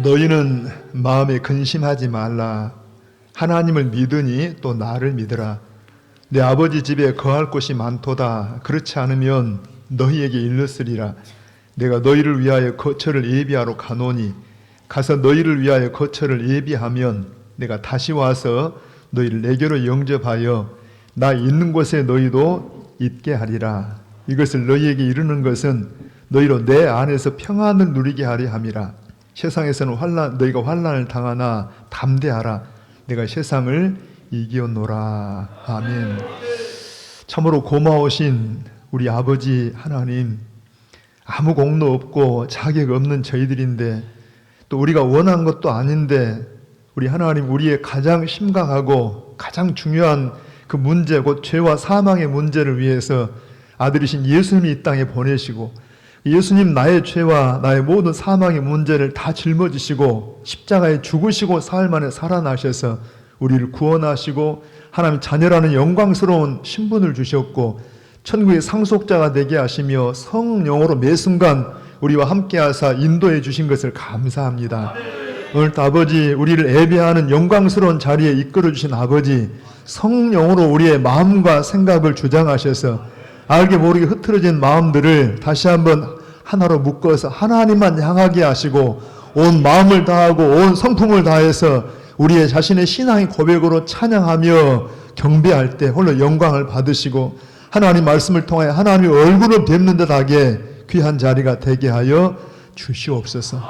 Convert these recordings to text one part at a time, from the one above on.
너희는 마음에 근심하지 말라. 하나님을 믿으니 또 나를 믿으라. 내 아버지 집에 거할 곳이 많도다. 그렇지 않으면 너희에게 일렀으리라. 내가 너희를 위하여 거처를 예비하러 가노니 가서 너희를 위하여 거처를 예비하면 내가 다시 와서 너희를 내게로 영접하여 나 있는 곳에 너희도 있게 하리라. 이것을 너희에게 이르는 것은 너희로 내 안에서 평안을 누리게 하려 함이라. 세상에서는 너희가 환난을 당하나 담대하라. 내가 세상을 이기었노라. 아멘. 참으로 고마우신 우리 아버지 하나님, 아무 공로 없고 자격 없는 저희들인데 또 우리가 원한 것도 아닌데 우리 하나님, 우리의 가장 심각하고 가장 중요한 그 문제, 곧 죄와 사망의 문제를 위해서 아들이신 예수님이 이 땅에 보내시고 예수님 나의 죄와 나의 모든 사망의 문제를 다 짊어지시고 십자가에 죽으시고 사흘 만에 살아나셔서 우리를 구원하시고 하나님 자녀라는 영광스러운 신분을 주셨고 천국의 상속자가 되게 하시며 성령으로 매 순간 우리와 함께 하사 인도해 주신 것을 감사합니다. 오늘도 아버지, 우리를 예배하는 영광스러운 자리에 이끌어 주신 아버지, 성령으로 우리의 마음과 생각을 주장하셔서 알게 모르게 흐트러진 마음들을 다시 한번 하나로 묶어서 하나님만 향하게 하시고 온 마음을 다하고 온 성품을 다해서 우리의 자신의 신앙의 고백으로 찬양하며 경배할 때 홀로 영광을 받으시고 하나님 말씀을 통하여 하나님의 얼굴을 뵙는 듯하게 귀한 자리가 되게 하여 주시옵소서.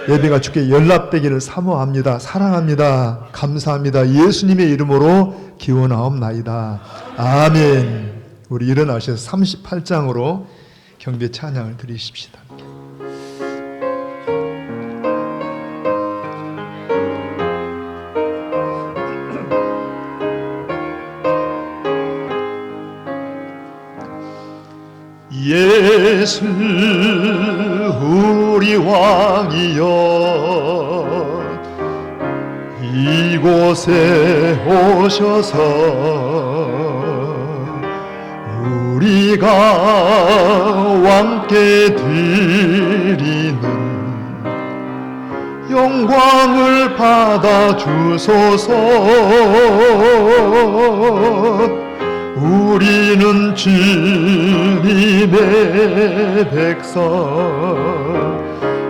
예배가 주께 연락되기를 사모합니다. 사랑합니다. 감사합니다. 예수님의 이름으로 기원하옵나이다. 아멘. 우리 일어나셔서 38장으로 경배 찬양을 드리십시다. 예수 우리 왕이여 이곳에 오셔서 우리가 왕께 드리는 영광을 받아 주소서. 우리는 주님의 백성,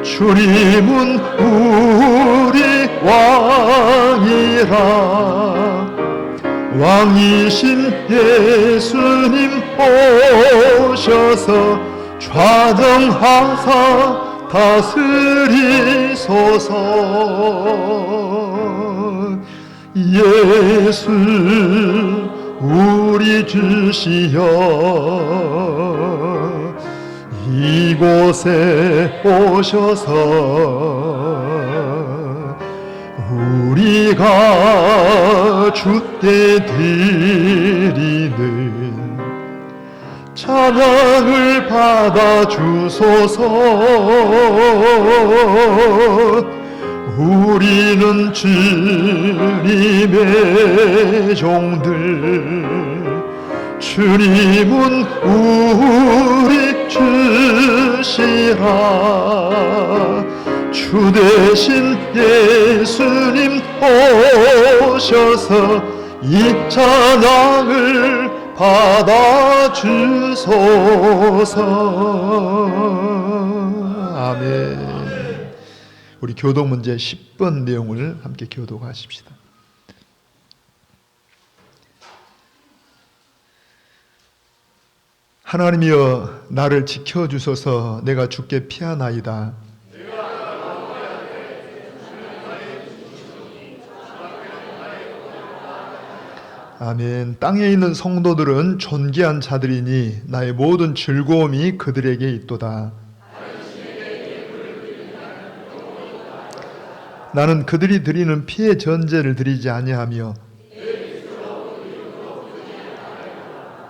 주님은 우리 왕이라. 왕이신 예수님 오셔서 좌정하사 다스리소서. 예수 우리 주시여 이곳에 오셔서 우리가 주께 드리는 찬양을 받아 주소서. 우리는 주님의 종들, 주님은 우리 주시라. 주 대신 예수님 오셔서 이 찬양을 받아 주소서. 아멘. 우리 교독 문제 10번 내용을 함께 교독하십시다. 하나님이여 나를 지켜주소서. 내가 주께 피하나이다. 아멘. 땅에 있는 성도들은 존귀한 자들이니 나의 모든 즐거움이 그들에게 있도다. 나는 그들이 드리는 피의 전제를 드리지 아니하며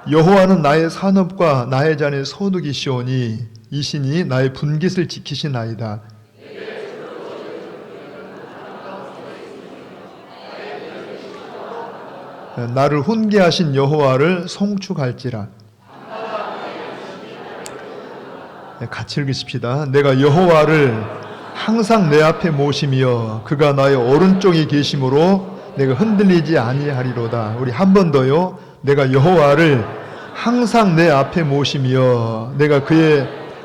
여호와는 나의 산업과 나의 잔의 소득이시오니 이신이 나의 분깃을 지키시나이다. 나를 훈계하신 여호와를 송축할지라. 같이 읽으십시다. 내가 여호와를 항상 내 앞에 모시며 그가 나의 오른쪽에 계심으로 내가 흔들리지 아니하리로다. 우리 한 번 더요. 내가 여호와를 항상 내 앞에 모시며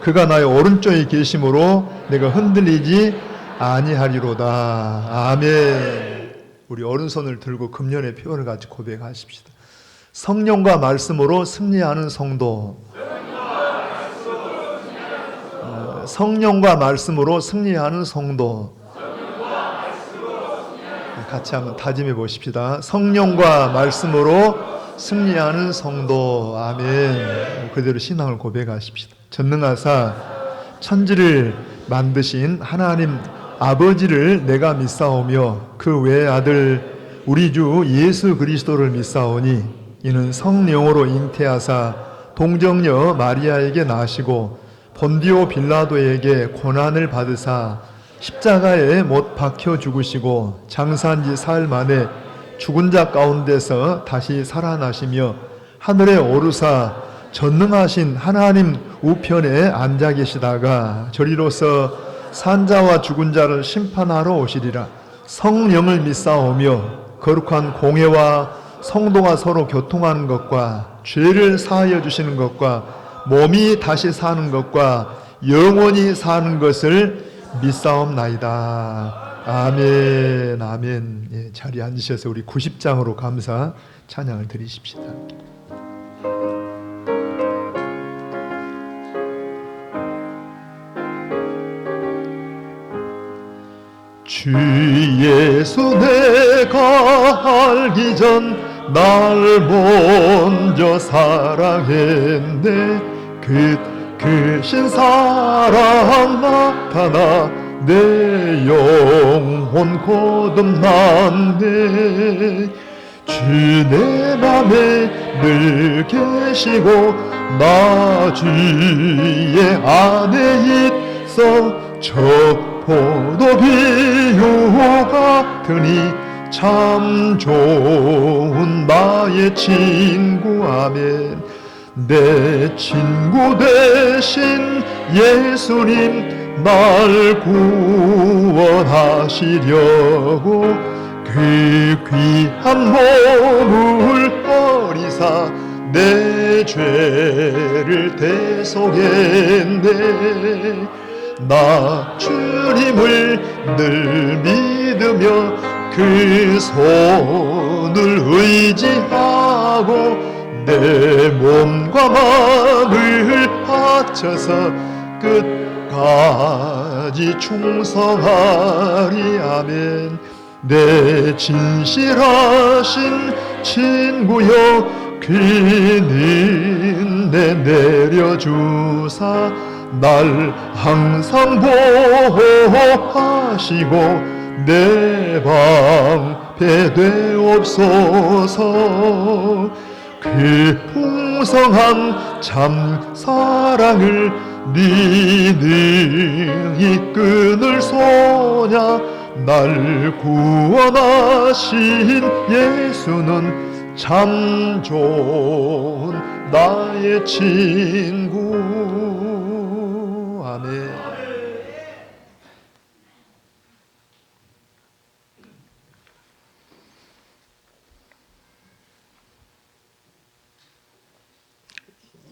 그가 나의 오른쪽에 계심으로 내가 흔들리지 아니하리로다. 아멘. 우리 오른손을 들고 금년의 표현을 같이 고백하십시다. 성령과 말씀으로 승리하는 성도. 성령과 말씀으로 승리하는 성도. 같이 한번 다짐해 보십시다. 성령과 말씀으로 승리하는 성도. 아멘. 그대로 신앙을 고백하십시다. 전능하사 천지를 만드신 하나님 아버지를 내가 믿사오며 그 외의 아들 우리 주 예수 그리스도를 믿사오니 이는 성령으로 잉태하사 동정녀 마리아에게 나시고 본디오 빌라도에게 고난을 받으사 십자가에 못 박혀 죽으시고 장사한 지 사흘 만에 죽은 자 가운데서 다시 살아나시며 하늘에 오르사 전능하신 하나님 우편에 앉아 계시다가 저리로서 산자와 죽은 자를 심판하러 오시리라. 성령을 믿사오며 거룩한 공회와 성도가 서로 교통하는 것과 죄를 사하여 주시는 것과 몸이 다시 사는 것과 영원히 사는 것을 믿사옵나이다. 아멘. 아멘. 예, 자리에 앉으셔서 우리 90장으로 감사 찬양을 드리십시다. 주 예수 내가 알기 전 날 먼저 사랑했네. 크신 사랑 나타나 내 영혼 거듭났네. 주 내 맘에 늘 계시고 나 주의 안에 있어 저 포도 비유 같으니 참 좋은 나의 친구. 아멘. 내 친구 되신 예수님 날 구원하시려고 그 귀한 몸을 버리사 내 죄를 대속했네. 나 주님을 늘 믿으며 그 손을 의지하고 내 몸과 마음을 바쳐서 끝까지 충성하리. 아멘. 내 진실하신 친구여 귀는 내 내려주사 날 항상 보호하시고 내 방패 되옵소서. 그 풍성한 참 사랑을 네 능히 끊을 소냐. 날 구원하신 예수는 참 좋은 나의 친구. 아멘.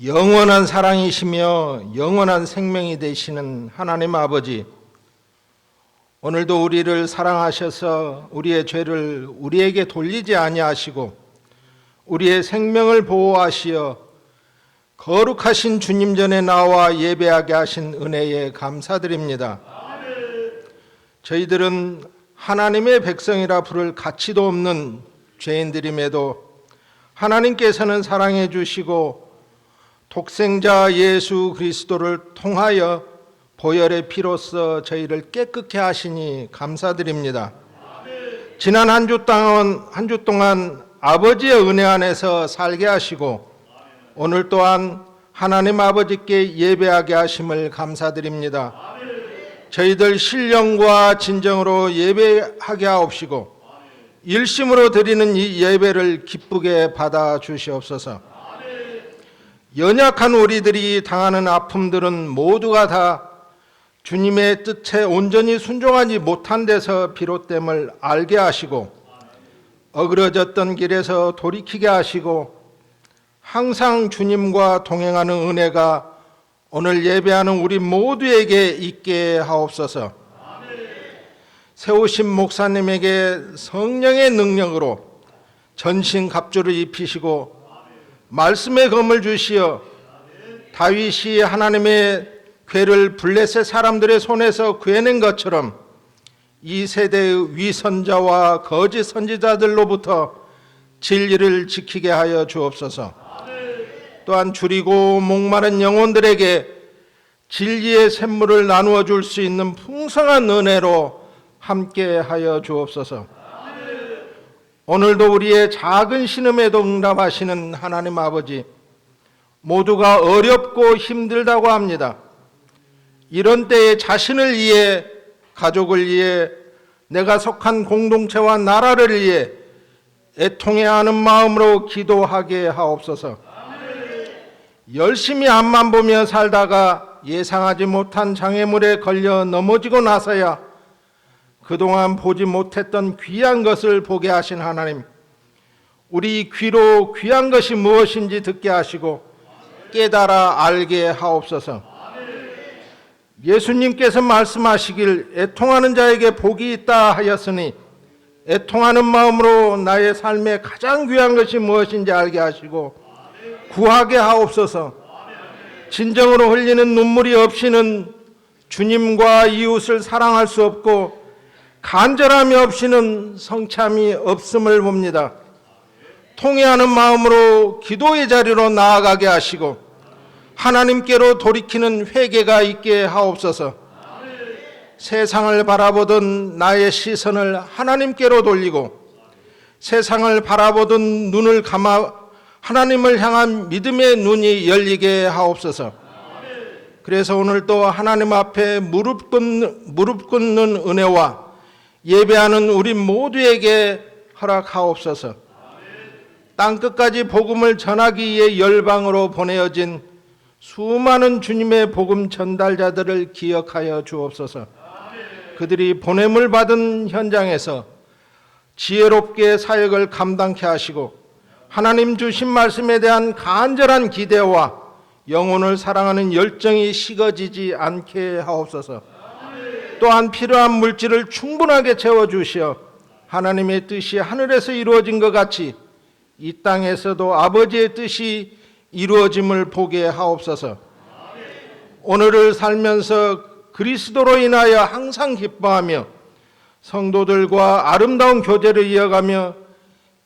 영원한 사랑이시며 영원한 생명이 되시는 하나님 아버지, 오늘도 우리를 사랑하셔서 우리의 죄를 우리에게 돌리지 아니하시고 우리의 생명을 보호하시어 거룩하신 주님 전에 나와 예배하게 하신 은혜에 감사드립니다. 저희들은 하나님의 백성이라 부를 가치도 없는 죄인들임에도 하나님께서는 사랑해 주시고 독생자 예수 그리스도를 통하여 보혈의 피로써 저희를 깨끗게 하시니 감사드립니다. 지난 한 주 동안 아버지의 은혜 안에서 살게 하시고 오늘 또한 하나님 아버지께 예배하게 하심을 감사드립니다. 저희들 신령과 진정으로 예배하게 하옵시고 일심으로 드리는 이 예배를 기쁘게 받아 주시옵소서. 연약한 우리들이 당하는 아픔들은 모두가 다 주님의 뜻에 온전히 순종하지 못한 데서 비롯됨을 알게 하시고 어그러졌던 길에서 돌이키게 하시고 항상 주님과 동행하는 은혜가 오늘 예배하는 우리 모두에게 있게 하옵소서. 세우신 목사님에게 성령의 능력으로 전신갑주를 입히시고 말씀의 검을 주시어 다윗이 하나님의 괴를 블레셋 사람들의 손에서 구해낸 것처럼 이 세대의 위선자와 거짓 선지자들로부터 진리를 지키게 하여 주옵소서. 또한 줄이고 목마른 영혼들에게 진리의 샘물을 나누어 줄 수 있는 풍성한 은혜로 함께 하여 주옵소서. 오늘도 우리의 작은 신음에도 응답하시는 하나님 아버지, 모두가 어렵고 힘들다고 합니다. 이런 때에 자신을 위해, 가족을 위해, 내가 속한 공동체와 나라를 위해 애통해야 하는 마음으로 기도하게 하옵소서. 열심히 앞만 보며 살다가 예상하지 못한 장애물에 걸려 넘어지고 나서야 그동안 보지 못했던 귀한 것을 보게 하신 하나님, 우리 귀로 귀한 것이 무엇인지 듣게 하시고 깨달아 알게 하옵소서. 예수님께서 말씀하시길 애통하는 자에게 복이 있다 하였으니 애통하는 마음으로 나의 삶에 가장 귀한 것이 무엇인지 알게 하시고 구하게 하옵소서. 진정으로 흘리는 눈물이 없이는 주님과 이웃을 사랑할 수 없고 간절함이 없이는 성참이 없음을 봅니다. 통회하는 마음으로 기도의 자리로 나아가게 하시고 하나님께로 돌이키는 회개가 있게 하옵소서. 세상을 바라보던 나의 시선을 하나님께로 돌리고 세상을 바라보던 눈을 감아 하나님을 향한 믿음의 눈이 열리게 하옵소서. 그래서 오늘 또 하나님 앞에 무릎 꿇는 은혜와 예배하는 우리 모두에게 허락하옵소서. 땅끝까지 복음을 전하기 위해 열방으로 보내어진 수많은 주님의 복음 전달자들을 기억하여 주옵소서. 그들이 보냄을 받은 현장에서 지혜롭게 사역을 감당케 하시고 하나님 주신 말씀에 대한 간절한 기대와 영혼을 사랑하는 열정이 식어지지 않게 하옵소서. 또한 필요한 물질을 충분하게 채워주시어 하나님의 뜻이 하늘에서 이루어진 것 같이 이 땅에서도 아버지의 뜻이 이루어짐을 보게 하옵소서. 오늘을 살면서 그리스도로 인하여 항상 기뻐하며 성도들과 아름다운 교제를 이어가며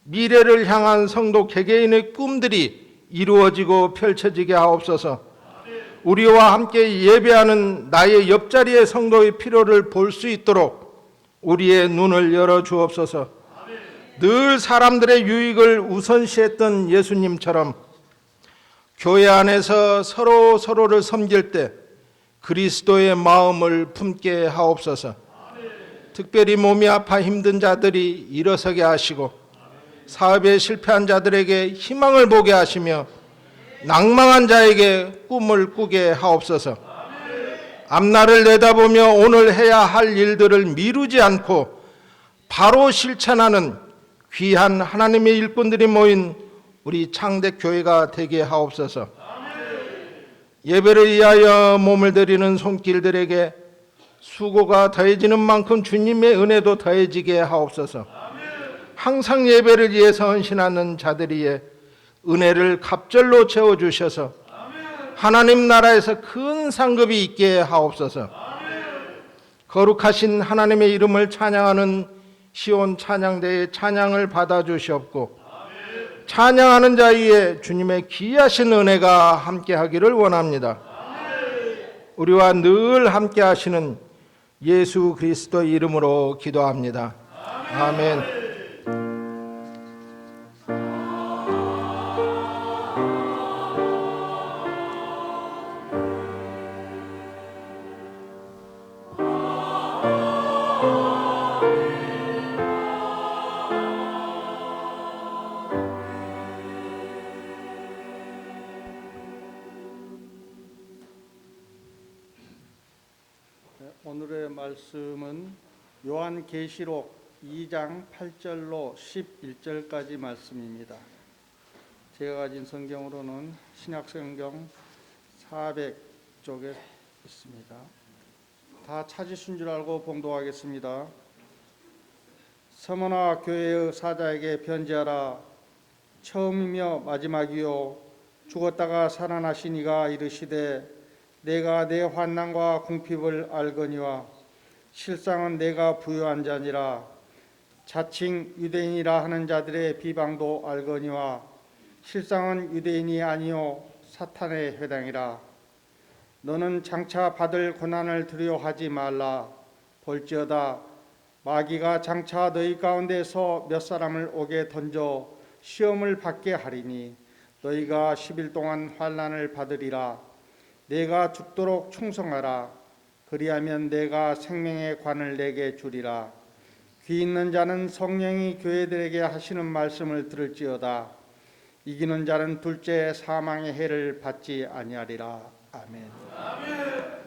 미래를 향한 성도 개개인의 꿈들이 이루어지고 펼쳐지게 하옵소서. 우리와 함께 예배하는 나의 옆자리의 성도의 필요를 볼 수 있도록 우리의 눈을 열어 주옵소서. 늘 사람들의 유익을 우선시했던 예수님처럼 교회 안에서 서로를 섬길 때 그리스도의 마음을 품게 하옵소서. 특별히 몸이 아파 힘든 자들이 일어서게 하시고 사업에 실패한 자들에게 희망을 보게 하시며 낭망한 자에게 꿈을 꾸게 하옵소서. 앞날을 내다보며 오늘 해야 할 일들을 미루지 않고 바로 실천하는 귀한 하나님의 일꾼들이 모인 우리 창대교회가 되게 하옵소서. 예배를 위하여 몸을 들이는 손길들에게 수고가 더해지는 만큼 주님의 은혜도 더해지게 하옵소서. 항상 예배를 위해서 헌신하는 자들이에 은혜를 갑절로 채워주셔서 하나님 나라에서 큰 상급이 있게 하옵소서. 거룩하신 하나님의 이름을 찬양하는 시온 찬양대의 찬양을 받아주시옵고 찬양하는 자위에 주님의 귀하신 은혜가 함께하기를 원합니다. 우리와 늘 함께하시는 예수 그리스도 이름으로 기도합니다. 아멘. 오늘의 말씀은 요한계시록 2장 8절로 11절까지 말씀입니다. 제가 가진 성경으로는 신약성경 400쪽에 있습니다. 다 찾으신 줄 알고 봉독하겠습니다. 서머나 교회의 사자에게 편지하라. 처음이며 마지막이요 죽었다가 살아나신 이가 이르시되 내가 내 환난과 궁핍을 알거니와 실상은 내가 부유한 자니라. 자칭 유대인이라 하는 자들의 비방도 알거니와 실상은 유대인이 아니요 사탄의 회당이라. 너는 장차 받을 고난을 두려워하지 말라. 볼지어다 마귀가 장차 너희 가운데서 몇 사람을 옥에 던져 시험을 받게 하리니 너희가 10일 동안 환난을 받으리라. 내가 죽도록 충성하라. 그리하면 내가 생명의 관을 내게 주리라. 귀 있는 자는 성령이 교회들에게 하시는 말씀을 들을지어다. 이기는 자는 둘째 사망의 해를 받지 아니하리라. 아멘. 그의 빛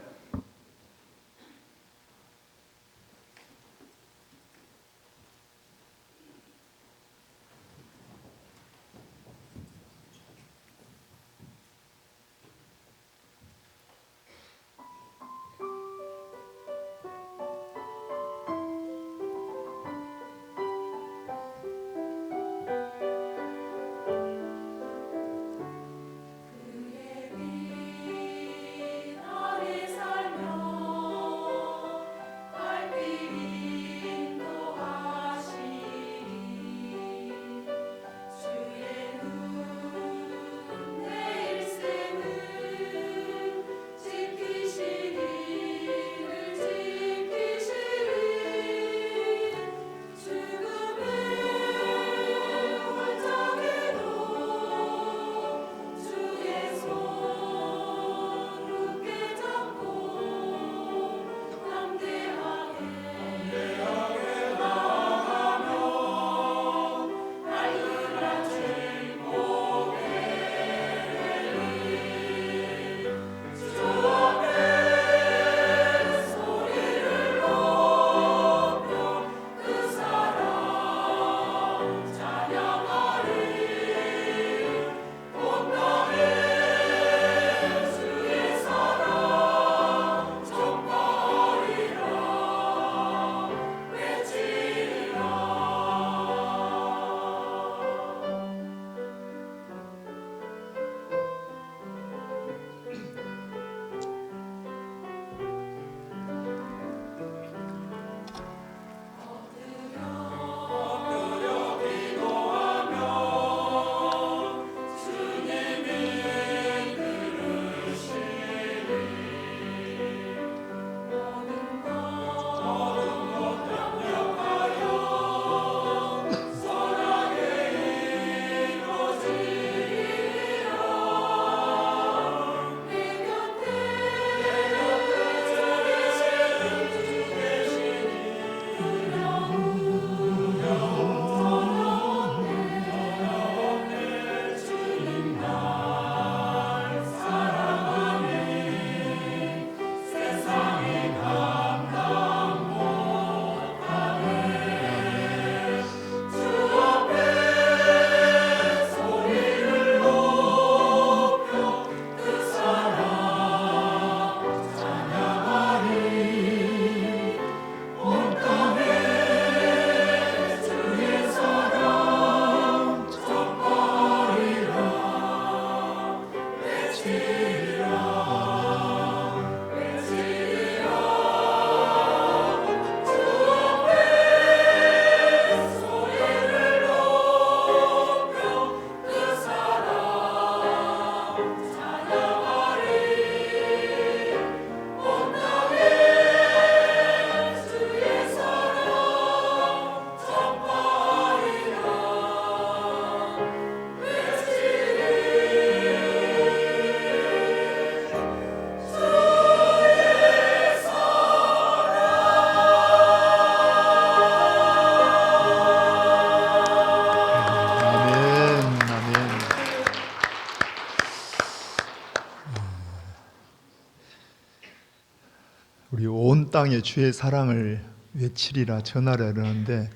온 땅에 주의 사랑을 외치리라 전하라 그러는데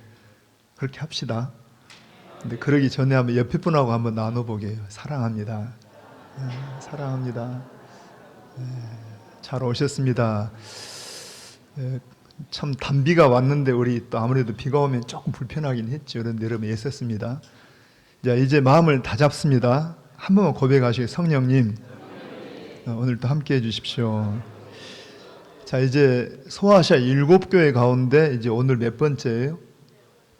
그렇게 합시다. 근데 그러기 전에 한번 옆에 분하고 한번 나눠보게요. 사랑합니다. 사랑합니다. 잘 오셨습니다. 참 단비가 왔는데 우리 또 아무래도 비가 오면 조금 불편하긴 했죠. 그런데 여러분 애썼습니다. 자, 이제 마음을 다잡습니다. 한 번만 고백하시고 성령님 오늘 또 함께 해주십시오. 자, 이제 소아시아 7교회 가운데 이제 오늘 몇 번째예요?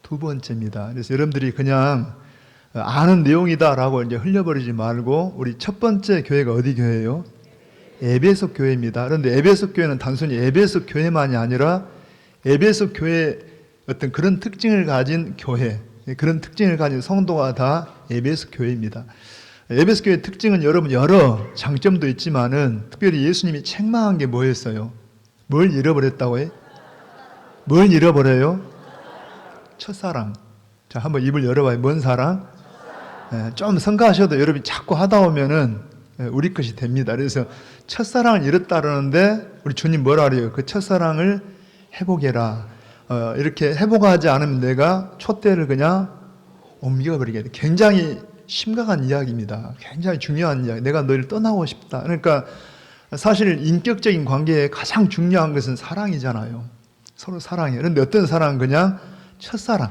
2번째입니다. 그래서 여러분들이 그냥 아는 내용이다라고 이제 흘려버리지 말고 우리 첫 번째 교회가 어디 교회예요? 에베소 교회입니다. 그런데 에베소 교회는 단순히 에베소 교회만이 아니라 에베소 교회의 어떤 그런 특징을 가진 교회, 그런 특징을 가진 성도가 다 에베소 교회입니다. 에베소 교회의 특징은 여러분 여러 장점도 있지만은 특별히 예수님이 책망한 게 뭐였어요? 뭘 잃어버렸다고 해? 뭘 잃어버려요? 첫사랑. 자, 한번 입을 열어봐요. 뭔 사랑? 좀 성가하셔도 여러분이 자꾸 하다 보면은 우리 것이 됩니다. 그래서 첫사랑을 잃었다 그러는데 우리 주님 뭐라 그래요? 그 첫사랑을 회복해라. 이렇게 회복하지 않으면 내가 촛대를 그냥 옮겨버리게 돼. 굉장히 심각한 이야기입니다. 굉장히 중요한 이야기. 내가 너를 떠나고 싶다. 그러니까 사실 인격적인 관계에 가장 중요한 것은 사랑이잖아요. 서로 사랑해요. 그런데 어떤 사랑은 그냥 첫사랑.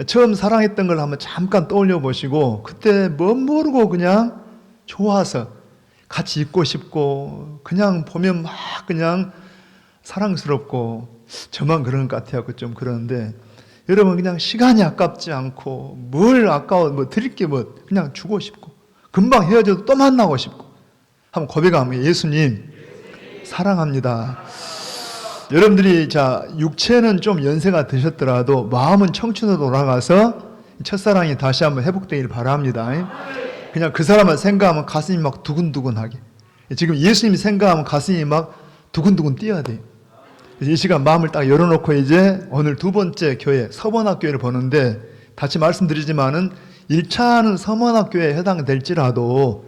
처음 사랑했던 걸 한번 잠깐 떠올려 보시고 그때 뭐 모르고 그냥 좋아서 같이 있고 싶고 그냥 보면 막 그냥 사랑스럽고 저만 그런 것 같아요. 좀 그러는데 여러분 그냥 시간이 아깝지 않고 뭘 아까워 뭐 드릴 게 뭐 그냥 주고 싶고 금방 헤어져도 또 만나고 싶고 한번 고백하면 예수님 사랑합니다. 여러분들이 자 육체는 좀 연세가 드셨더라도 마음은 청춘으로 돌아가서 첫사랑이 다시 한번 회복되길 바랍니다. 그냥 그 사람을 생각하면 가슴이 막 두근두근하게. 지금 예수님이 생각하면 가슴이 막 두근두근 뛰어야 돼요. 이 시간 마음을 딱 열어놓고 이제 오늘 2번째 교회 서번학교회를 보는데 다시 말씀드리지만은 1차는 서번학교회에 해당될지라도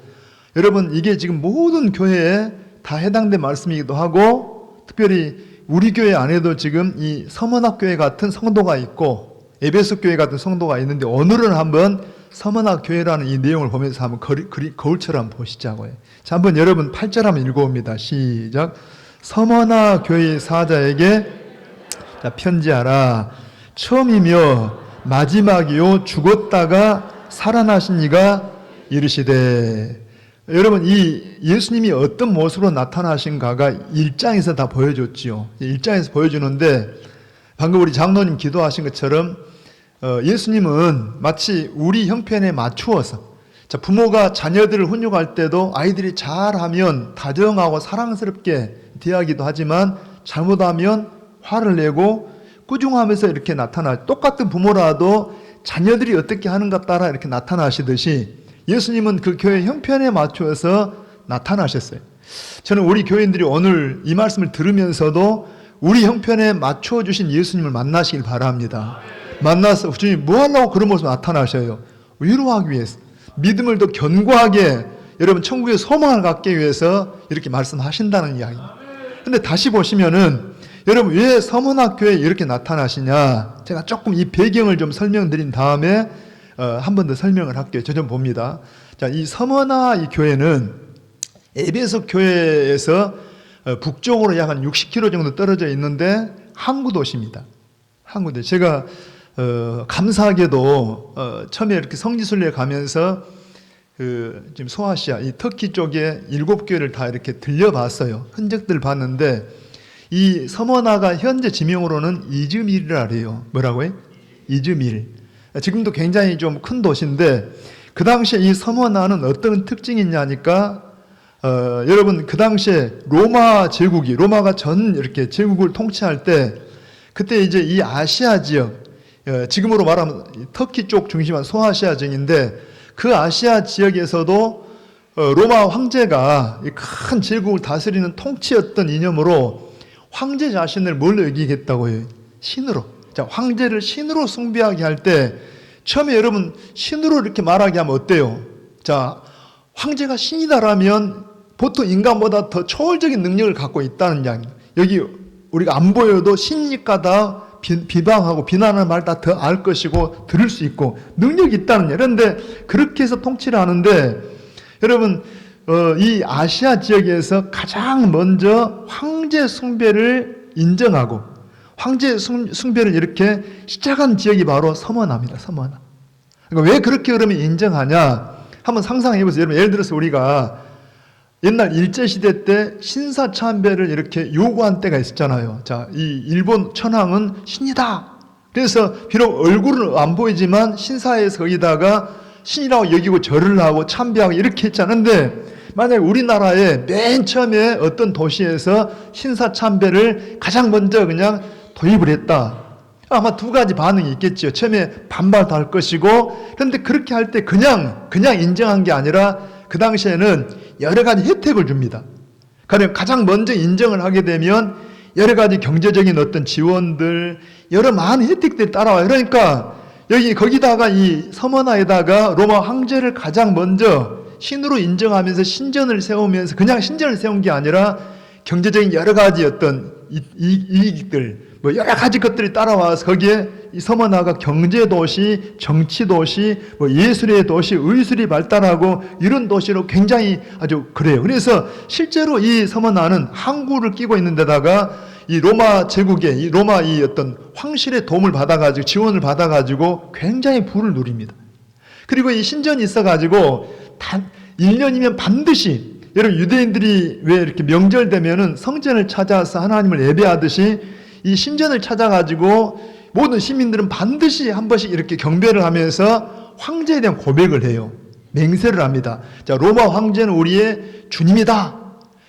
여러분 이게 지금 모든 교회에 다 해당된 말씀이기도 하고 특별히 우리 교회 안에도 지금 이 서문학교회 같은 성도가 있고 에베소 교회 같은 성도가 있는데 오늘은 한번 서문학교회라는 이 내용을 보면서 한번 거울처럼 보시자고요. 자, 한번 여러분 8절 한번 읽어봅니다. 시작. 서문학교회 사자에게 자, 편지하라. 처음이며 마지막이요 죽었다가 살아나신 이가 이르시되. 여러분 이 예수님이 어떤 모습으로 나타나신가가 1장에서 다 보여줬지요. 1장에서 보여주는데 방금 우리 장로님 기도하신 것처럼 예수님은 마치 우리 형편에 맞추어서 자, 부모가 자녀들을 훈육할 때도 아이들이 잘하면 다정하고 사랑스럽게 대하기도 하지만 잘못하면 화를 내고 꾸중하면서 이렇게 나타나 똑같은 부모라도 자녀들이 어떻게 하는가 따라 이렇게 나타나시듯이 예수님은 그 교회 형편에 맞춰서 나타나셨어요. 저는 우리 교인들이 오늘 이 말씀을 들으면서도 우리 형편에 맞춰주신 예수님을 만나시길 바랍니다. 만나서 주님 뭐 하려고 그런 모습 나타나셔요? 위로하기 위해서 믿음을 더 견고하게 여러분 천국의 소망을 갖기 위해서 이렇게 말씀하신다는 이야기입니다. 근데 다시 보시면은 여러분 왜 서문학교에 이렇게 나타나시냐 제가 조금 이 배경을 좀 설명드린 다음에 한 번 더 설명을 할게요. 저 좀 봅니다. 자, 이 서머나 이 교회는 에베소 교회에서 북쪽으로 약 한 60km 정도 떨어져 있는데 항구 도시입니다. 항구 도시. 제가 감사하게도 처음에 이렇게 성지순례 가면서 지금 소아시아 이 터키 쪽에 7교회를 다 이렇게 들려봤어요. 흔적들 봤는데 이 서머나가 현재 지명으로는 이즈밀이라 그래요. 뭐라고 해? 이즈밀. 지금도 굉장히 좀 큰 도시인데 그 당시에 이 서머나는 어떤 특징이 있냐니까 여러분 그 당시에 로마 제국이 로마가 전 이렇게 제국을 통치할 때 그때 이제 이 아시아 지역 지금으로 말하면 터키 쪽 중심한 소아시아 지역인데 그 아시아 지역에서도 로마 황제가 큰 제국을 다스리는 통치였던 이념으로 황제 자신을 뭘로 여기겠다고 해요? 신으로. 자, 황제를 신으로 숭배하게 할 때 처음에 여러분 신으로 이렇게 말하게 하면 어때요? 자, 황제가 신이다라면 보통 인간보다 더 초월적인 능력을 갖고 있다는 이야기. 여기 우리가 안 보여도 신이니까 다 비방하고 비난하는 말 다 더 알 것이고 들을 수 있고 능력이 있다는 얘기. 그런데 그렇게 해서 통치를 하는데 여러분 이 아시아 지역에서 가장 먼저 황제 숭배를 인정하고 황제 숭배를 이렇게 시작한 지역이 바로 서머나입니다. 서머나. 그러니까 왜 그렇게 그러면 인정하냐? 한번 상상해 보세요. 여러분 예를 들어서 우리가 옛날 일제시대 때 신사참배를 이렇게 요구한 때가 있었잖아요. 자, 이 일본 천황은 신이다. 그래서 비록 얼굴은 안 보이지만 신사에서 거기다가 신이라고 여기고 절을 하고 참배하고 이렇게 했잖아요. 근데 만약에 우리나라에 맨 처음에 어떤 도시에서 신사참배를 가장 먼저 그냥 도입을 했다. 아마 두 가지 반응이 있겠죠. 처음에 반발도 할 것이고, 그런데 그렇게 할 때 그냥 인정한 게 아니라 그 당시에는 여러 가지 혜택을 줍니다. 가장 먼저 인정을 하게 되면 여러 가지 경제적인 어떤 지원들, 여러 많은 혜택들이 따라와요. 그러니까 거기다가 이 서머나에다가 로마 황제를 가장 먼저 신으로 인정하면서 신전을 세우면서 그냥 신전을 세운 게 아니라 경제적인 여러 가지 어떤 이익들, 뭐 여러 가지 것들이 따라와서 거기에 이 서머나가 경제도시, 정치도시, 뭐 예술의 도시, 의술이 발달하고 이런 도시로 굉장히 아주 그래요. 그래서 실제로 이 서머나는 항구를 끼고 있는 데다가 이 로마 제국의 이 로마 이 어떤 황실의 도움을 받아가지고 지원을 받아가지고 굉장히 부를 누립니다. 그리고 이 신전이 있어가지고 1년이면 반드시 여러분 유대인들이 왜 이렇게 명절 되면은 성전을 찾아서 하나님을 예배하듯이 이 신전을 찾아가지고 모든 시민들은 반드시 한 번씩 이렇게 경배를 하면서 황제에 대한 고백을 해요. 맹세를 합니다. 자, 로마 황제는 우리의 주님이다.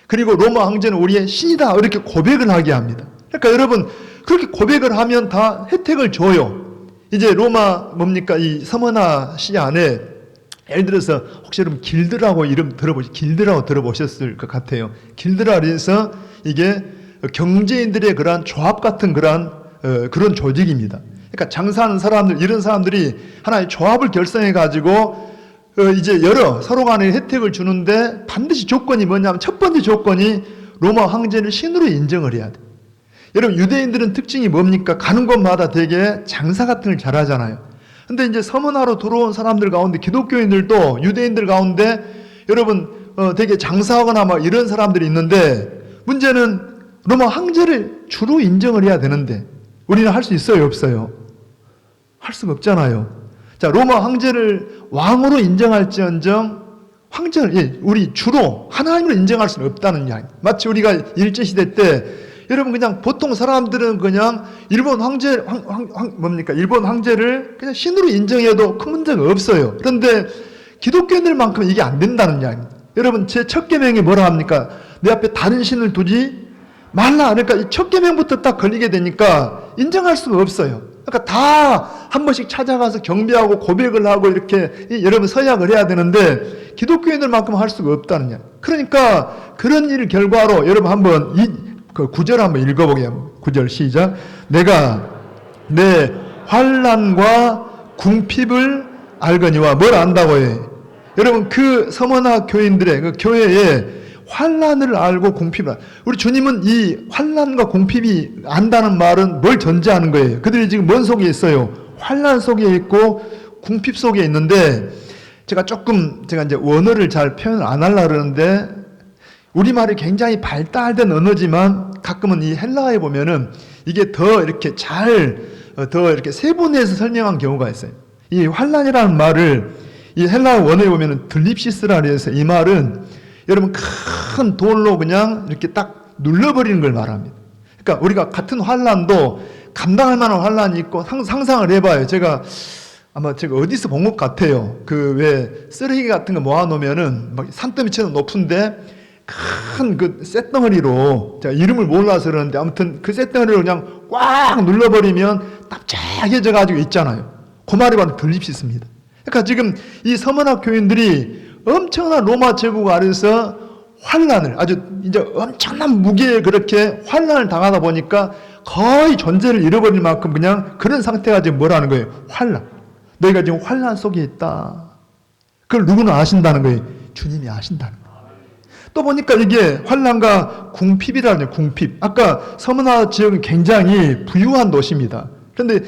그리고 로마 황제는 우리의 신이다. 이렇게 고백을 하게 합니다. 그러니까 여러분 그렇게 고백을 하면 다 혜택을 줘요. 이제 로마 이 서머나 시 안에 예를 들어서 혹시 여러분 길드라고 이름 길드라고 들어보셨을 것 같아요. 길드라 그래서 이게 경제인들의 그러한 조합 같은 그런 조직입니다. 그러니까 장사하는 사람들 이런 사람들이 하나의 조합을 결성해 가지고 이제 서로 간에 혜택을 주는데 반드시 조건이 뭐냐면 첫 번째 조건이 로마 황제를 신으로 인정을 해야 돼. 여러분 유대인들은 특징이 뭡니까? 가는 곳마다 되게 장사 같은 걸 잘하잖아요. 근데 이제 서머나로 들어온 사람들 가운데 기독교인들도 유대인들 가운데 여러분 되게 장사하거나 막 이런 사람들이 있는데 문제는 로마 황제를 주로 인정을 해야 되는데 우리는 할 수 있어요, 없어요? 할 수가 없잖아요. 자, 로마 황제를 왕으로 인정할지언정 황제를 우리 주로 하나님으로 인정할 수는 없다는 이야기. 마치 우리가 일제시대 때 여러분 그냥 보통 사람들은 그냥 일본 일본 황제를 그냥 신으로 인정해도 큰 문제가 없어요. 그런데 기독교인들만큼은 이게 안 된다는 이야기입니다. 여러분 제 첫 계명이 뭐라 합니까? 내 앞에 다른 신을 두지 말라. 그러니까 이 첫 계명부터 딱 걸리게 되니까 인정할 수가 없어요. 그러니까 다 한 번씩 찾아가서 경배하고 고백을 하고 이렇게 여러분 서약을 해야 되는데 기독교인들만큼 할 수가 없다는 이야기. 그러니까 그런 일 결과로 여러분 한번 그 9절 한번 읽어보게요. 9절 시작. 내가 내 환난과 궁핍을 알거니와 뭘 안다고 해? 여러분 그 서머나 교인들의 그 교회에 환난을 알고 궁핍을 우리 주님은 이 환난과 궁핍이 안다는 말은 뭘 전제하는 거예요? 그들이 지금 뭔 속에 있어요? 환난 속에 있고 궁핍 속에 있는데 제가 이제 원어를 잘 표현을 안 하려고 그러는데 우리말이 굉장히 발달된 언어지만 가끔은 이 헬라어에 보면은 이게 더 이렇게 더 이렇게 세분해서 설명한 경우가 있어요. 이 환난이라는 말을 이 헬라어 원어에 보면은 들립시스라 그래서 이 말은 여러분 큰 돌로 그냥 이렇게 딱 눌러버리는 걸 말합니다. 그러니까 우리가 같은 환난도 감당할 만한 환난이 있고 상상을 해봐요. 제가 어디서 본 것 같아요. 그 왜 쓰레기 같은 거 모아놓으면은 막 산더미처럼 높은데 큰 그 쇳덩어리로 제가 이름을 몰라서 그러는데 아무튼 그 쇳덩어리로 그냥 꽉 눌러버리면 딱딱해져 가지고 있잖아요. 그 말이 바로 들립시스입니다. 그러니까 지금 이 서머나 교인들이 엄청난 로마 제국 아래서 환난을 아주 이제 엄청난 무게에 그렇게 환난을 당하다 보니까 거의 존재를 잃어버릴 만큼 그냥 그런 상태가 지금 뭐라는 거예요? 환난. 너희가 지금 환난 속에 있다. 그걸 누구는 아신다는 거예요? 주님이 아신다는 거예요. 또 보니까 이게 환란과 궁핍이라는 궁핍. 아까 서머나 지역은 굉장히 부유한 도시입니다. 그런데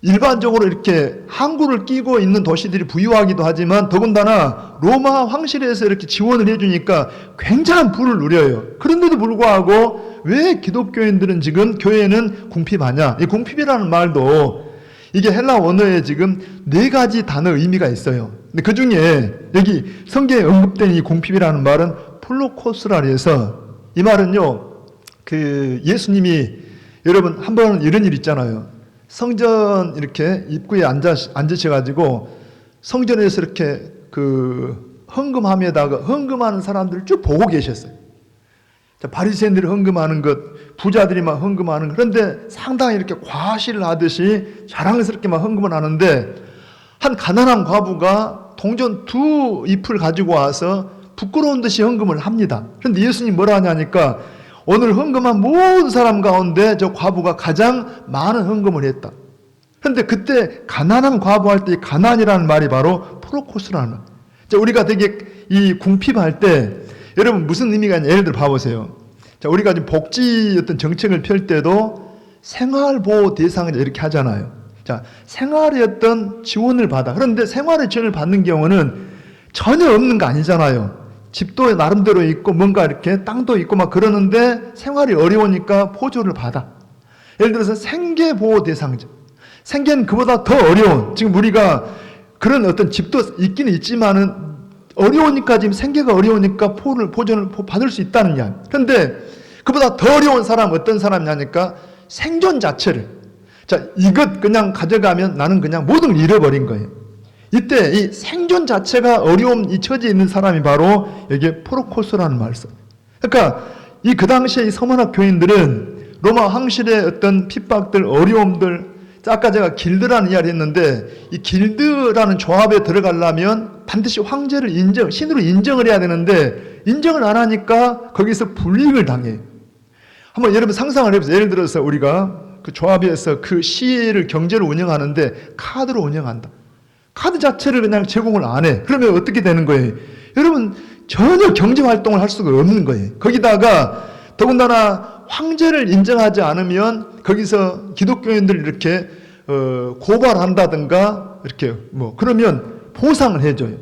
일반적으로 이렇게 항구를 끼고 있는 도시들이 부유하기도 하지만 더군다나 로마 황실에서 이렇게 지원을 해주니까 굉장한 부를 누려요. 그런데도 불구하고 왜 기독교인들은 지금 교회는 궁핍하냐? 이 궁핍이라는 말도 이게 헬라 원어에 지금 4가지 단어 의미가 있어요. 근데 그 중에 여기 성경에 언급된 이 궁핍이라는 말은 플로코스라 해서 이 말은요, 그 예수님이 여러분 한번 이런 일 있잖아요. 성전 이렇게 입구에 앉으셔가지고 성전에서 이렇게 그 헌금함에다가 헌금하는 사람들을 쭉 보고 계셨어요. 자, 바리새인들이 헌금하는 것, 부자들이 막 헌금하는 것. 그런데 상당히 이렇게 과시를 하듯이 자랑스럽게 막 헌금을 하는데 한 가난한 과부가 동전 2잎을 가지고 와서 부끄러운 듯이 헌금을 합니다. 그런데 예수님 뭐라 하냐니까 오늘 헌금한 모든 사람 가운데 저 과부가 가장 많은 헌금을 했다. 그런데 그때 가난한 과부 할 때 가난이라는 말이 바로 프로코스라는 말. 자, 우리가 되게 이 궁핍할 때 여러분 무슨 의미가 있냐? 예를 들어 봐보세요. 자, 우리가 지금 복지 어떤 정책을 펼 때도 생활보호 대상을 이렇게 하잖아요. 자, 생활의 어떤 지원을 받아. 그런데 생활의 지원을 받는 경우는 전혀 없는 거 아니잖아요. 집도 나름대로 있고 뭔가 이렇게 땅도 있고 막 그러는데 생활이 어려우니까 보조를 받아. 예를 들어서 생계보호 대상자. 생계는 그보다 더 어려운, 지금 우리가 그런 어떤 집도 있기는 있지만은 어려우니까 지금 생계가 어려우니까 보조를 받을 수 있다는 이야기. 그런데 그보다 더 어려운 사람 어떤 사람이냐니까 생존 자체를. 자, 이것 그냥 가져가면 나는 그냥 모든 걸 잃어버린 거예요. 이때 이 생존 자체가 어려움 이 처지에 있는 사람이 바로 여기에 프로코스라는 말을 써요. 그러니까 이 그 당시에 이 서머나 교인들은 로마 황실의 어떤 핍박들, 어려움들, 아까 제가 길드라는 이야기를 했는데 이 길드라는 조합에 들어가려면 반드시 황제를 신으로 인정을 해야 되는데 인정을 안 하니까 거기서 불이익을 당해요. 한번 여러분 상상을 해보세요. 예를 들어서 우리가 그 조합에서 그 시를 경제를 운영하는데 카드로 운영한다. 카드 자체를 그냥 제공을 안 해. 그러면 어떻게 되는 거예요? 여러분 전혀 경제 활동을 할 수가 없는 거예요. 거기다가 더군다나 황제를 인정하지 않으면 거기서 기독교인들 이렇게 고발한다든가 이렇게 뭐 그러면 보상을 해줘요.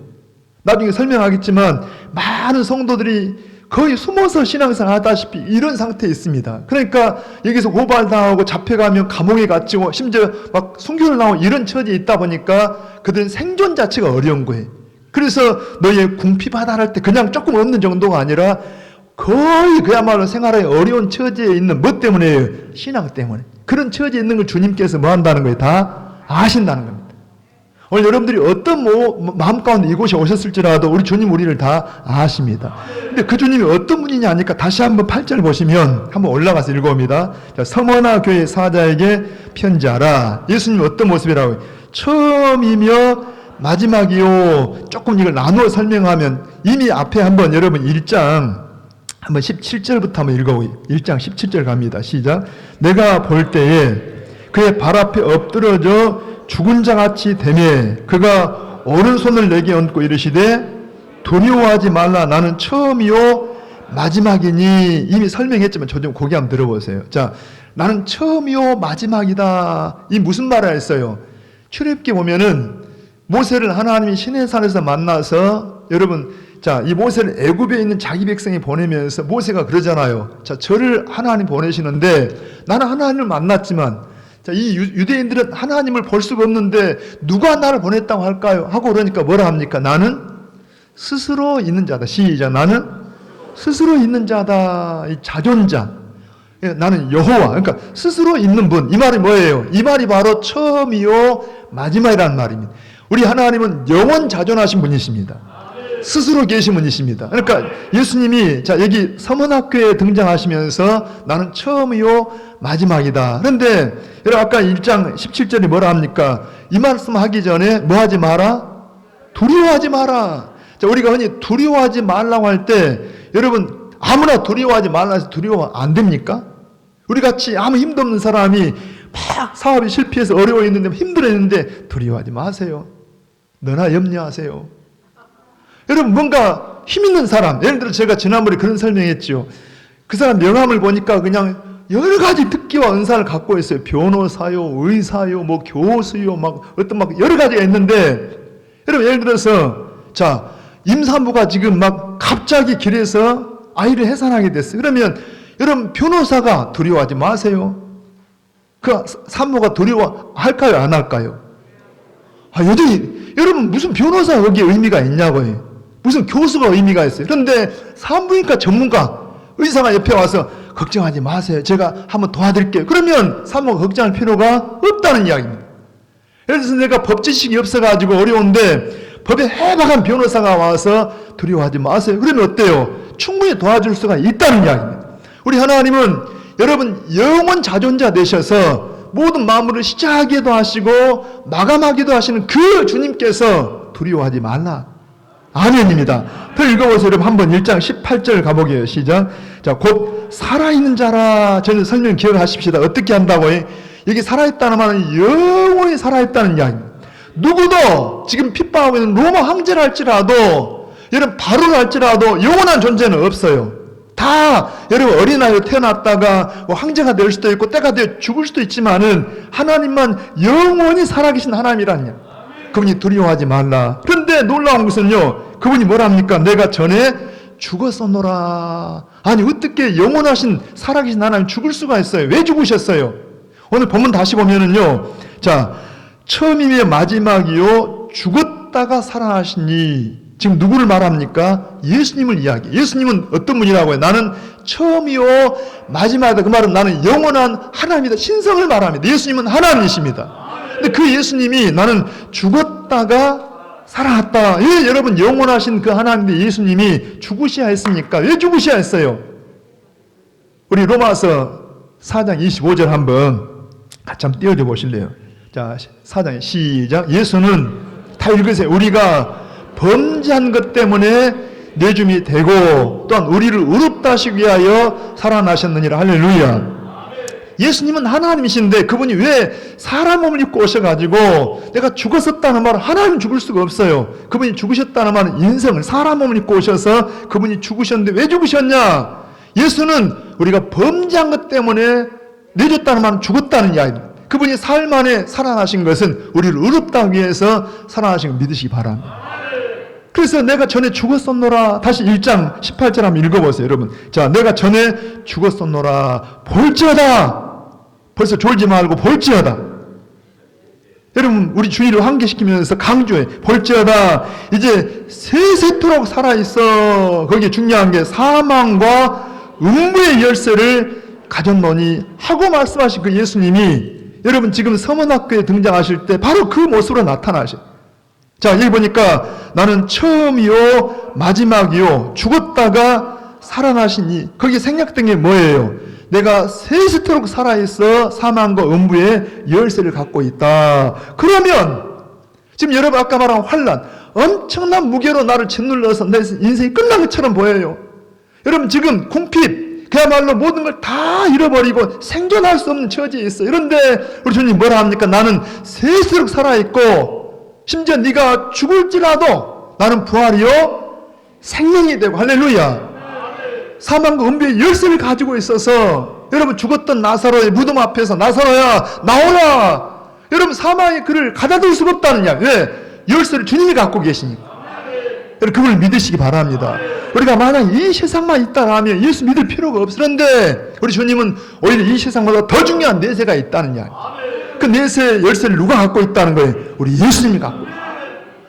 나중에 설명하겠지만 많은 성도들이 거의 숨어서 신앙생활 하다시피 이런 상태에 있습니다. 그러니까 여기서 고발당하고 잡혀가면 감옥에 갇히고 심지어 막 순교를 나오고 이런 처지에 있다 보니까 그들은 생존 자체가 어려운 거예요. 그래서 너의 궁핍하다 할 때 그냥 조금 없는 정도가 아니라 거의 그야말로 생활에 어려운 처지에 있는 뭐 때문에요? 신앙 때문에. 그런 처지에 있는 걸 주님께서 뭐 한다는 거예요? 다 아신다는 겁니다. 오늘 여러분들이 어떤 마음 가운데 이곳에 오셨을지라도 우리 주님 우리를 다 아십니다. 근데 그 주님이 어떤 분이냐 하니까 다시 한번 8절 보시면 한번 올라가서 읽어봅니다. 자, 서머나 교회 사자에게 편지하라. 예수님 어떤 모습이라고요? 처음이며 마지막이요. 조금 이걸 나누어 설명하면 이미 앞에 한번 여러분 1장 한번 17절부터 한번 읽어보세요. 1장 17절 갑니다. 시작. 내가 볼 때에 그의 발 앞에 엎드러져 죽은 자같이 되매 그가 오른손을 내게 얹고 이르시되 두려워하지 말라. 나는 처음이요 마지막이니. 이미 설명했지만 저 좀 고개 한번 들어보세요. 자, 나는 처음이요 마지막이다. 이 무슨 말을 했어요? 출애굽기 보면은 모세를 하나님이 시내산에서 만나서 여러분 자, 이 모세를 애굽에 있는 자기 백성이 보내면서 모세가 그러잖아요. 자, 저를 하나님 보내시는데 나는 하나님을 만났지만 자, 이 유대인들은 하나님을 볼 수가 없는데 누가 나를 보냈다고 할까요? 하고 그러니까 뭐라 합니까? 나는 스스로 있는 자다. 시작. 나는 스스로 있는 자다. 이 자존자. 나는 여호와. 그러니까 스스로 있는 분. 이 말이 뭐예요? 이 말이 바로 처음이요 마지막이라는 말입니다. 우리 하나님은 영원 자존하신 분이십니다. 스스로 계신 분이십니다. 그러니까 예수님이 자 여기 서문학교에 등장하시면서 나는 처음이요 마지막이다. 그런데 여러분 아까 1장 17절이 뭐라 합니까? 이 말씀 하기 전에 뭐 하지 마라? 두려워하지 마라. 자, 우리가 흔히 두려워하지 말라고 할 때 여러분 아무나 두려워하지 말라 해서 두려워 안 됩니까? 우리 같이 아무 힘도 없는 사람이 막 사업이 실패해서 어려워 있는데 힘들어 있는데 두려워하지 마세요. 너나 염려하세요. 여러분 뭔가 힘 있는 사람, 예를 들어 제가 지난번에 그런 설명했죠. 그 사람 명함을 보니까 그냥 여러 가지 특기와 은사를 갖고 있어요. 변호사요, 의사요, 뭐 교수요, 막 어떤 막 여러 가지가 있는데, 여러분 예를 들어서 자 임산부가 지금 막 갑자기 길에서 아이를 해산하게 됐어요. 그러면 여러분 변호사가 두려워하지 마세요. 그 산모가 두려워할까요, 안 할까요? 여전히 여러분 무슨 변호사가 거기에 의미가 있냐고요. 무슨 교수가 의미가 있어요. 그런데 산부인과 전문가 의사가 옆에 와서 걱정하지 마세요. 제가 한번 도와드릴게요. 그러면 산모가 걱정할 필요가 없다는 이야기입니다. 예를 들어서 내가 법 지식이 없어가지고 어려운데 법에 해박한 변호사가 와서 두려워하지 마세요. 그러면 어때요? 충분히 도와줄 수가 있다는 이야기입니다. 우리 하나님은 여러분 영원 자존자 되셔서 모든 마음으로 시작하기도 하시고 마감하기도 하시는 그 주님께서 두려워하지 말라. 아멘입니다. 더 읽어보세요. 여러분 한번 1장 18절 가보게요. 시작. 자, 곧 살아있는 자라. 저는 설명 기억하십시다. 어떻게 한다고요? 여기 살아있다는 말은 영원히 살아있다는 이야기입니다. 누구도 지금 핍박하고 있는 로마 황제를 할지라도 여러분 바로를 할지라도 영원한 존재는 없어요. 다 여러분 어린아이로 태어났다가 뭐 황제가 될 수도 있고 때가 되어 죽을 수도 있지만은 하나님만 영원히 살아계신 하나님이라는 이야기. 그분이 두려워하지 말라. 그런데 놀라운 것은요, 그분이 뭐랍니까? 내가 전에 죽었었노라. 아니 어떻게 영원하신 살아계신 하나님 죽을 수가 있어요? 왜 죽으셨어요? 오늘 본문 다시 보면은요, 자 처음이며 마지막이요 죽었다가 살아나시니. 지금 누구를 말합니까? 예수님을 이야기해요. 예수님은 어떤 분이라고요? 나는 처음이요 마지막이다. 그 말은 나는 영원한 하나님이다. 신성을 말합니다. 예수님은 하나님이십니다. 근데 그 예수님이 나는 죽었다가 살아났다. 예, 여러분 영원하신 그 하나님의 예수님이 죽으셔야 했습니까? 왜 죽으셔야 했어요? 우리 로마서 4장 25절 한번 같이 한번 띄워줘 보실래요? 자, 4장 시작. 예수는 다 읽으세요. 우리가 범죄한 것 때문에 내줌이 되고 또한 우리를 의롭다 하시기 위하여 살아나셨느니라. 할렐루야. 예수님은 하나님이신데 그분이 왜 사람 몸을 입고 오셔가지고 내가 죽었었다는 말은 하나님 죽을 수가 없어요. 그분이 죽으셨다는 말은 인성을 사람 몸을 입고 오셔서 그분이 죽으셨는데 왜 죽으셨냐? 예수는 우리가 범죄한 것 때문에 내줬다는 말은 죽었다는 이야기입니다. 그분이 삶 안에 살아나신 것은 우리를 의롭다 하기 위해서 살아나신 걸 믿으시기 바랍니다. 그래서 내가 전에 죽었었노라. 다시 1장 18절 한번 읽어보세요, 여러분. 자, 내가 전에 죽었었노라. 볼지어다. 벌써 졸지 말고 볼지어다. 여러분, 우리 주의를 환기시키면서 강조해. 볼지어다. 이제 세세토록 살아있어. 거기에 중요한 게 사망과 음부의 열쇠를 가졌노니 하고 말씀하신 그 예수님이 여러분 지금 서문학교에 등장하실 때 바로 그 모습으로 나타나셔요. 자, 여기 보니까 나는 처음이요 마지막이요 죽었다가 살아나시니 거기에 생략된 게 뭐예요? 내가 세세토록 살아있어 사망과 음부의 열쇠를 갖고 있다. 그러면 지금 여러분 아까 말한 환난 엄청난 무게로 나를 짓눌러서 내 인생이 끝난 것처럼 보여요. 여러분 지금 궁핍 그야말로 모든 걸 다 잃어버리고 생존할 수 없는 처지에 있어요. 그런데 우리 주님 뭐라 합니까? 나는 세세토록 살아있고 심지어 네가 죽을지라도 나는 부활이요 생명이 되고 할렐루야. 사망과 음부의 열쇠를 가지고 있어서 여러분 죽었던 나사로의 무덤 앞에서 나사로야 나오라. 여러분 사망이 그를 가다둘 수가 없다는 이야기. 왜? 열쇠를 주님이 갖고 계시니까. 여러분 그걸 믿으시기 바랍니다. 우리가 만약 이 세상만 있다 하면 예수 믿을 필요가 없어. 그런데 우리 주님은 오히려 이 세상보다 더 중요한 내세가 있다는 이야기. 그 내세 열쇠를 누가 갖고 있다는 거예요? 우리 예수님이 갖고 있어요.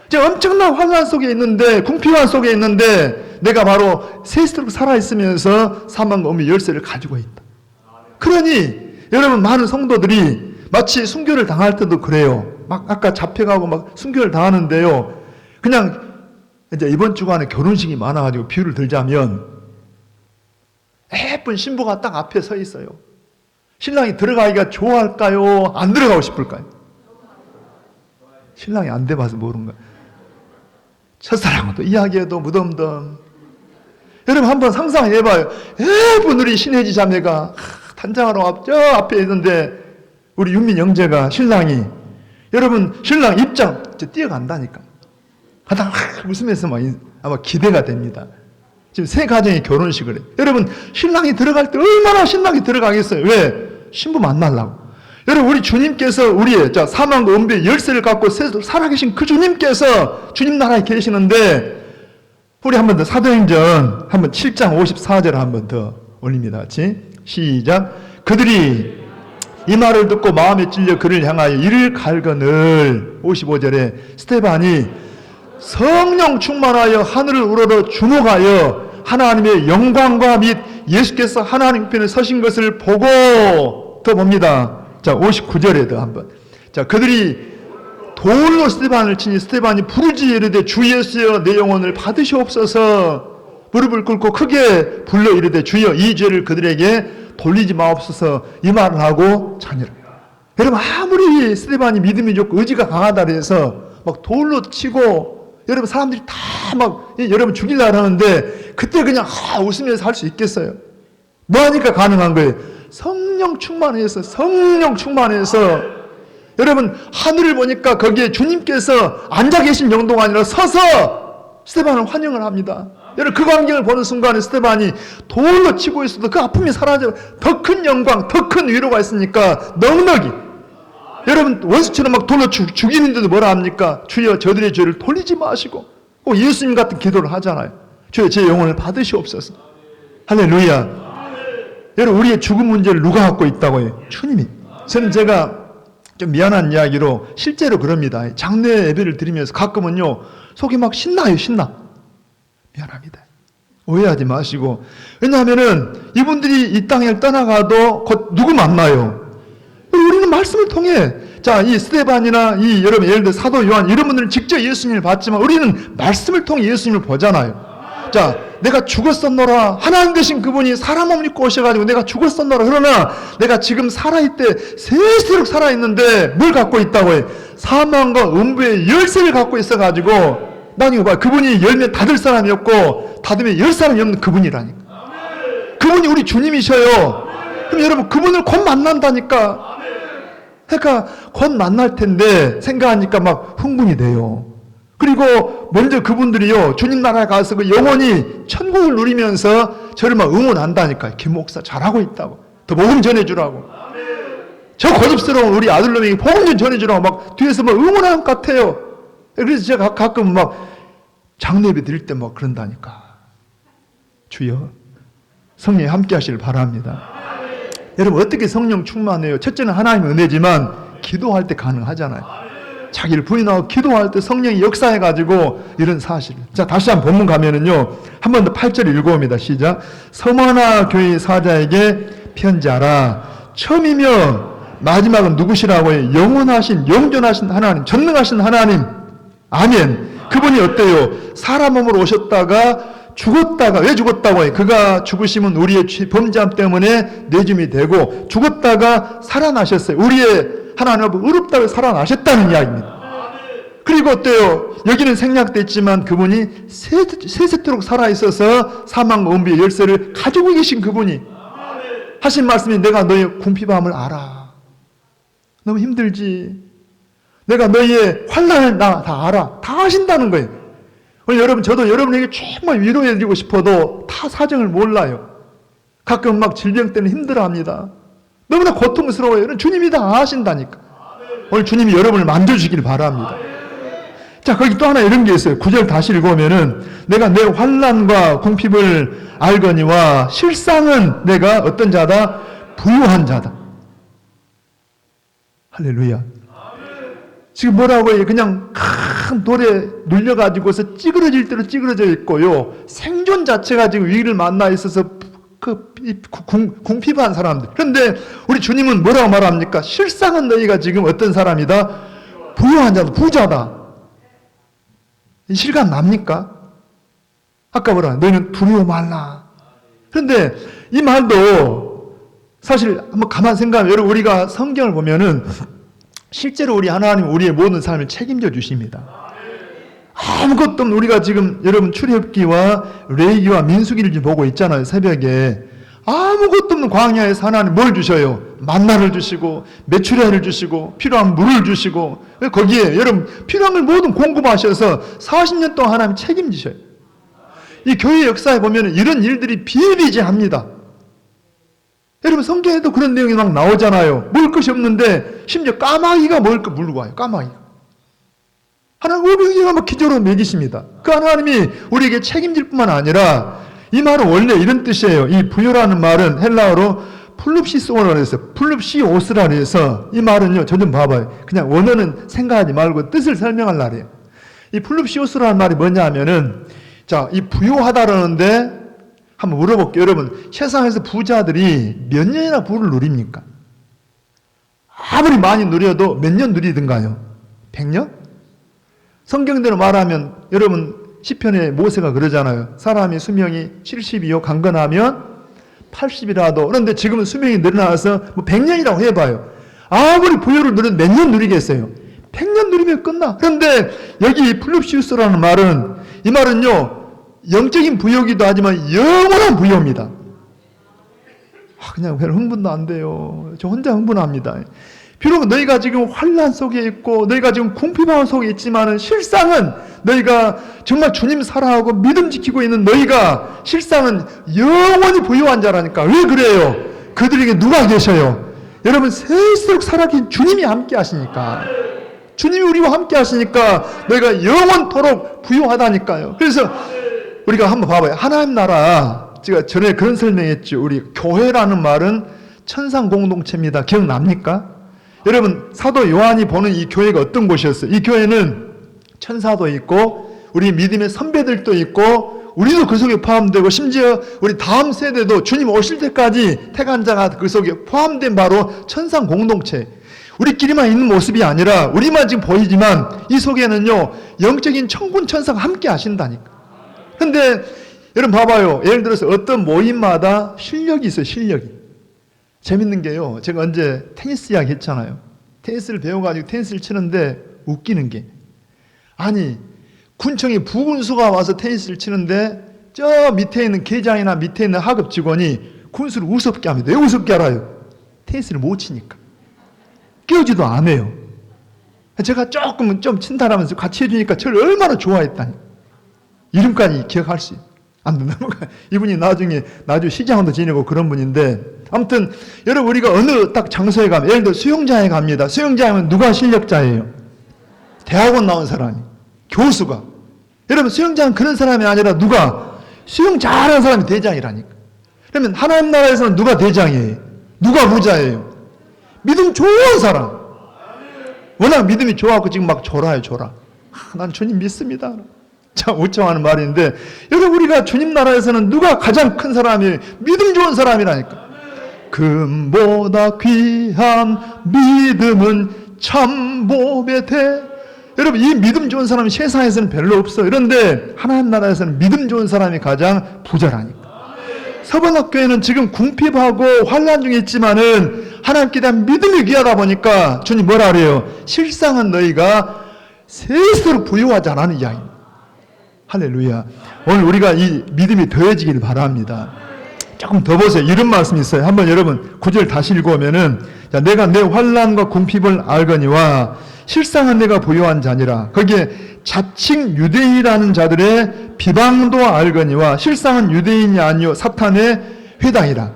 이제 엄청난 환난 속에 있는데 궁핍한 속에 있는데 내가 바로 세세토록 살아있으면서 사망과 음의 열쇠를 가지고 있다. 그러니 여러분 많은 성도들이 마치 순교를 당할 때도 그래요. 막 아까 잡혀가고 막 순교를 당하는데요. 그냥 이제 이번 주간에 결혼식이 많아가지고 비유를 들자면 예쁜 신부가 딱 앞에 서 있어요. 신랑이 들어가기가 좋아할까요? 안 들어가고 싶을까요? 신랑이 안 돼봐서 모르는 거예요. 첫사랑도 이야기해도 무덤덤. 여러분 한번 상상해봐요. 예쁜 우리 신혜지 자매가 단장하러 저 앞에 있는데 우리 윤민 형제가 신랑이 여러분 신랑 입장 뛰어간다니까. 하다 웃으면서 막 아마 기대가 됩니다. 지금 새 가정의 결혼식을 해요. 여러분, 신랑이 들어갈 때 얼마나 신나게 들어가겠어요? 왜? 신부 만나려고. 여러분, 우리 주님께서 우리의 사망과 음부의 열쇠를 갖고 살아계신 그 주님께서 주님 나라에 계시는데, 우리 한 번 더 사도행전 한번 7장 54절 한 번 더 올립니다. 같이 시작. 그들이 이 말을 듣고 마음에 찔려 그를 향하여 이를 갈거늘 55절에 스데반이 성령 충만하여 하늘을 우러러 주목하여 하나님의 영광과 및 예수께서 하나님 편에 서신 것을 보고 더 봅니다. 자, 59절에도 한번. 자, 그들이 돌로 스데반을 치니 스데반이 부르짖어 이르되 주 예수여 내 영혼을 받으시옵소서. 무릎을 꿇고 크게 불러 이르되 주여 이 죄를 그들에게 돌리지 마옵소서. 이 말을 하고 자니라. 여러분, 아무리 스데반이 믿음이 좋고 의지가 강하다 해서 막 돌로 치고 여러분 사람들이 다 막 여러분 죽이려고 하는데 그때 그냥 웃으면서 할 수 있겠어요? 뭐 하니까 가능한 거예요? 성령 충만해서 여러분 하늘을 보니까 거기에 주님께서 앉아 계신 정도가 아니라 서서 스데반을 환영을 합니다. 여러분 그 광경을 보는 순간에 스데반이 돌로 치고 있어도 그 아픔이 사라져 더 큰 영광, 더 큰 위로가 있으니까 넉넉히 여러분 원수처럼 막 돌로 죽이는데도 뭐라 합니까? 주여 저들의 죄를 돌리지 마시고 꼭 예수님 같은 기도를 하잖아요. 주여 제 영혼을 받으시옵소서. 할렐루야. 여러분 우리의 죽음 문제를 누가 갖고 있다고 해요? 주님이. 저는 제가 좀 미안한 이야기로 실제로 그럽니다. 장례 예배를 드리면서 가끔은요 속이 막 신나요. 미안합니다. 오해하지 마시고. 왜냐하면은 이분들이 이 땅을 떠나가도 곧 누구 만나요? 우리는 말씀을 통해 자, 이 스데반이나 이 여러분 예를 들어 사도 요한 이런 분들은 직접 예수님을 봤지만 우리는 말씀을 통해 예수님을 보잖아요. 자, 내가 죽었었노라. 하나님 되신 그분이 사람 몸 입고 오셔가지고 내가 죽었었노라. 그러나 내가 지금 살아있대 세세록 살아있는데 뭘 갖고 있다고 해? 사망과 음부의 열쇠를 갖고 있어가지고 난 이거 봐. 그분이 열면 닫을 사람이었고 닫으면 열 사람이 없는 그분이라니까. 그분이 우리 주님이셔요. 그럼 여러분 그분을 곧 만난다니까. 그러니까 곧 만날 텐데 생각하니까 막 흥분이 돼요. 그리고 먼저 그분들이요 주님 나라에 가서 그 영원히 천국을 누리면서 저를 막 응원한다니까요. 김 목사 잘하고 있다고. 더 복음 전해주라고. 저 고집스러운 우리 아들놈에게 복음 좀 전해주라고 막 뒤에서 막 응원하는 것 같아요. 그래서 제가 가끔 막 장례비 드릴 때 막 그런다니까. 주여 성령이 함께 하시길 바랍니다. 여러분 어떻게 성령 충만해요? 첫째는 하나님의 은혜지만 기도할 때 가능하잖아요. 자기를 부인하고 기도할 때 성령이 역사해가지고 이런 사실. 자 다시 한번 본문 가면은요 한 번 더 8절 읽어봅니다. 시작. 서머나 교회 사자에게 편지하라. 처음이며 마지막은 누구시라고 해요? 영원하신 영존하신 하나님, 전능하신 하나님. 아멘. 그분이 어때요? 사람 몸으로 오셨다가 죽었다가 왜 죽었다고 해요? 그가 죽으시면 우리의 범죄함 때문에 내줌이 되고 죽었다가 살아나셨어요. 우리의 하나님 앞에 의롭다고 살아나셨다는 이야기입니다. 그리고 어때요? 여기는 생략됐지만 그분이 세세토록 살아있어서 사망과 음부의 열쇠를 가지고 계신 그분이 하신 말씀이 내가 너의 궁핍함을 알아. 너무 힘들지. 내가 너의 환난을 나 다 알아. 다 아신다는 거예요. 여러분 저도 여러분에게 정말 위로해드리고 싶어도 다 사정을 몰라요. 가끔 막 질병 때문에 힘들어합니다. 너무나 고통스러워요. 주님이 다 아신다니까. 오늘 주님이 여러분을 만져주길 바랍니다. 자 거기 또 하나 이런 게 있어요. 9절 다시 읽어보면은 내가 내 환난과 궁핍을 알거니와 실상은 내가 어떤 자다? 부유한 자다. 할렐루야. 지금 뭐라고 해요? 그냥 큰 돌에 눌려가지고서 찌그러질 대로 찌그러져 있고요. 생존 자체가 지금 위기를 만나 있어서 궁핍한 사람들. 그런데 우리 주님은 뭐라고 말합니까? 실상은 너희가 지금 어떤 사람이다? 부유한 자다, 부자다. 이 실감 납니까? 아까 뭐라? 너희는 두려워 말라. 그런데 이 말도 사실 한번 가만 생각하면 여러분 우리가 성경을 보면은 실제로 우리 하나님 우리의 모든 삶을 책임져 주십니다. 아무것도 없는 우리가 지금 여러분 출애굽기와 레위기와 민수기를 지금 보고 있잖아요. 새벽에 아무것도 없는 광야에서 하나님 뭘 주셔요? 만나를 주시고 메추리알을 주시고 필요한 물을 주시고 거기에 여러분 필요한 걸 모든 공급하셔서 40년 동안 하나님 책임지셔요. 이 교회 역사에 보면 이런 일들이 비일비재합니다. 여러분 성경에도 그런 내용이 막 나오잖아요. 먹을 것이 없는데 심지어 까마귀가 먹을 거 물고 와요. 까마귀가. 하나님 오병이가 막 기적으로 먹이십니다. 그 하나님이 우리에게 책임질 뿐만 아니라 이 말은 원래 이런 뜻이에요. 이 부요라는 말은 헬라어로 플룹시오스라고 해서 플룹시오스라고 해서 이 말은요. 저 좀 봐봐요. 그냥 원어는 생각하지 말고 뜻을 설명할 날이에요. 이 플룹시오스라는 말이 뭐냐 하면은 자, 이 부요하다라는데 한번 물어볼게요. 여러분 세상에서 부자들이 몇 년이나 부를 누립니까? 아무리 많이 누려도 몇 년 누리든가요? 100년? 성경대로 말하면 여러분 시편에 모세가 그러잖아요. 사람의 수명이 70이요 강건하면 80이라도 그런데 지금은 수명이 늘어나서 뭐 100년이라고 해봐요. 아무리 부여를 누려도 몇 년 누리겠어요? 100년 누리면 끝나. 그런데 여기 플룹시우스라는 말은 이 말은요 영적인 부여기도 하지만 영원한 부여입니다. 그냥 별 흥분도 안 돼요. 저 혼자 흥분합니다. 비록 너희가 지금 환난 속에 있고 너희가 지금 궁핍함 속에 있지만은 실상은 너희가 정말 주님 사랑하고 믿음 지키고 있는 너희가 실상은 영원히 부유한 자라니까. 왜 그래요? 그들에게 누가 계셔요? 여러분 세수록 살아계신 주님이 함께 하시니까. 주님이 우리와 함께 하시니까 너희가 영원토록 부유하다니까요. 그래서 우리가 한번 봐봐요. 하나님 나라 제가 전에 그런 설명했죠. 우리 교회라는 말은 천상 공동체입니다. 기억납니까? 여러분 사도 요한이 보는 이 교회가 어떤 곳이었어요? 이 교회는 천사도 있고 우리 믿음의 선배들도 있고 우리도 그 속에 포함되고 심지어 우리 다음 세대도 주님 오실 때까지 택한 자가 그 속에 포함된 바로 천상 공동체. 우리끼리만 있는 모습이 아니라 우리만 지금 보이지만 이 속에는요 영적인 천군 천사가 함께 하신다니까. 근데 여러분 봐봐요. 예를 들어서 어떤 모임마다 실력이 있어요. 실력이. 재밌는 게요. 제가 언제 테니스 이야기 했잖아요. 테니스를 배워가지고 테니스를 치는데 웃기는 게 아니 군청에 부군수가 와서 테니스를 치는데 저 밑에 있는 계장이나 밑에 있는 하급 직원이 군수를 우습게 합니다. 왜 우습게 알아요? 테니스를 못 치니까. 깨우지도 안 해요. 제가 조금 좀 친다라면서 같이 해주니까 저를 얼마나 좋아했다니. 이름까지 기억할 수 있어요. 이분이 나중에 시장도 지내고 그런 분인데 아무튼 여러분 우리가 어느 딱 장소에 가면 예를 들어 수영장에 갑니다. 수영장에 하면 누가 실력자예요? 대학원 나온 사람이 교수가. 여러분 수영장은 그런 사람이 아니라 누가 수영 잘하는 사람이 대장이라니까. 그러면 하나님 나라에서는 누가 대장이에요? 누가 부자예요? 믿음 좋은 사람. 워낙 믿음이 좋아갖고 지금 막 졸아요. 난 주님 믿습니다. 참 우청하는 말인데 여러분 우리가 주님 나라에서는 누가 가장 큰 사람이에요? 믿음 좋은 사람이라니까. 금보다 귀한 믿음은 참 몸에 대. 여러분 이 믿음 좋은 사람이 세상에서는 별로 없어. 그런데 하나님 나라에서는 믿음 좋은 사람이 가장 부자라니까. 서번학교에는 지금 궁핍하고 환난 중에 있지만은 하나님께 대한 믿음이 귀하다 보니까 주님 뭐라 그래요? 실상은 너희가 세수록 부유하지 않은 이야기입니다. 할렐루야. 오늘 우리가 이 믿음이 더해지길 바랍니다. 조금 더 보세요. 이런 말씀이 있어요. 한번 여러분 9절 다시 읽어보면은 자, 내가 내 환난과 궁핍을 알거니와 실상은 내가 부유한 자니라. 거기에 자칭 유대인이라는 자들의 비방도 알거니와 실상은 유대인이 아니요 사탄의 회당이라.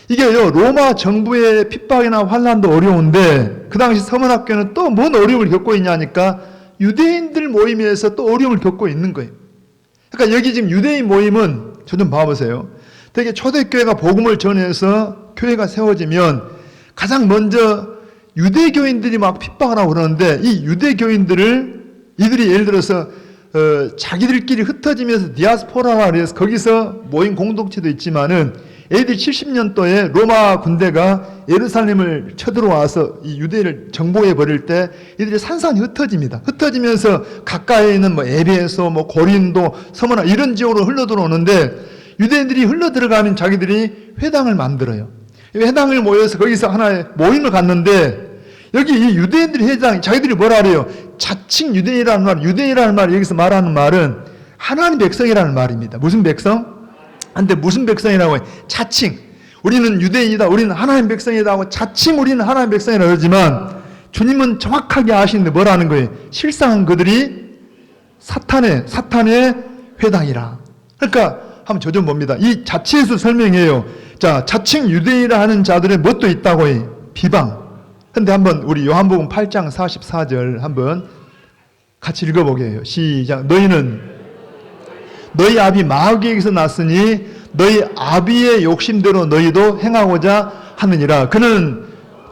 이게요 로마 정부의 핍박이나 환난도 어려운데 그 당시 서문학교는 또 뭔 어려움을 겪고 있냐니까 유대인들 모임에서 또 어려움을 겪고 있는 거예요. 그러니까 여기 지금 유대인 모임은 저 좀 봐보세요. 되게 초대교회가 복음을 전해서 교회가 세워지면 가장 먼저 유대교인들이 막 핍박을 하고 그러는데 이 유대교인들을 이들이 예를 들어서 자기들끼리 흩어지면서 디아스포라라 그래서 거기서 모인 공동체도 있지만은 AD 70년도에 로마 군대가 예루살렘을 쳐들어와서 이 유대를 정복해 버릴 때 이들이 산산이 흩어집니다. 흩어지면서 가까이에 있는 뭐 에베소, 뭐 고린도, 서머나 이런 지역으로 흘러 들어오는데 유대인들이 흘러 들어가면 자기들이 회당을 만들어요. 회당을 모여서 거기서 하나의 모임을 갖는데 여기 이 유대인들의 회당 자기들이 뭐라 그래요? 자칭 유대인이라는 말, 유대인이라는 말 여기서 말하는 말은 하나님 백성이라는 말입니다. 무슨 백성? 근데 무슨 백성이라고 해요? 자칭. 우리는 유대인이다, 우리는 하나님 백성이다 하고 자칭 우리는 하나님 백성이라 그러지만 주님은 정확하게 아시는데 뭐라는 거예요? 실상은 그들이 사탄의 회당이라. 그러니까 한번 저 좀 봅니다. 이 자치에서 설명해요. 자, 자칭 유대인이라 하는 자들의 뭣도 있다고 해? 비방. 근데 한번 우리 요한복음 8장 44절 한번 같이 읽어보게 해요. 시작. 너희는 너희 아비 마귀에게서 났으니 너희 아비의 욕심대로 너희도 행하고자 하느니라. 그는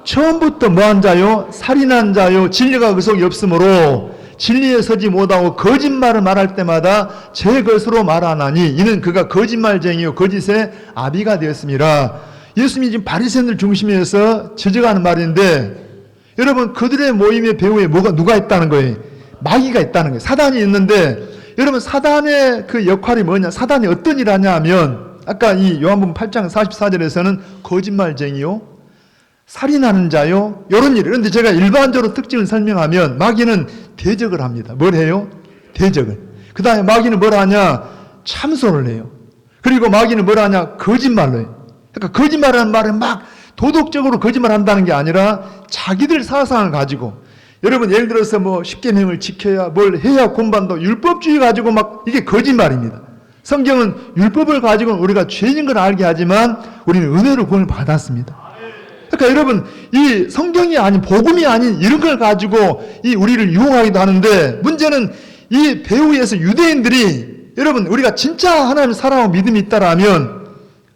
처음부터 뭐한 자요? 살인한 자요. 진리가 그 속에 없으므로 진리에 서지 못하고 거짓말을 말할 때마다 제 것으로 말하나니 이는 그가 거짓말쟁이요 거짓의 아비가 되었습니다. 예수님이 지금 바리새인들 중심에서 지적하는 말인데, 여러분 그들의 모임의 배후에 누가 있다는 거예요? 마귀가 있다는 거예요. 사단이 있는데, 여러분 사단의 그 역할이 뭐냐? 사단이 어떤 일을 하냐 하면 아까 이 요한복음 8장 44절에서는 거짓말쟁이요, 살인하는 자요, 이런 일. 그런데 제가 일반적으로 특징을 설명하면 마귀는 대적을 합니다. 뭘 해요? 대적을. 그 다음에 마귀는 뭘 하냐? 참소를 해요. 그리고 마귀는 뭘 하냐? 거짓말로 해요. 그러니까 거짓말하는 말은 막 도덕적으로 거짓말한다는 게 아니라 자기들 사상을 가지고, 여러분 예를 들어서 뭐 십계명을 지켜야 뭘 해야 구원받는다, 율법주의 가지고 막 이게 거짓말입니다. 성경은 율법을 가지고는 우리가 죄인 걸 알게 하지만 우리는 은혜로 구원을 받았습니다. 그러니까 여러분 이 성경이 아닌, 복음이 아닌 이런 걸 가지고 이 우리를 유혹하기도 하는데, 문제는 이 배후에서 유대인들이, 여러분 우리가 진짜 하나님 사랑하고 믿음이 있다라면,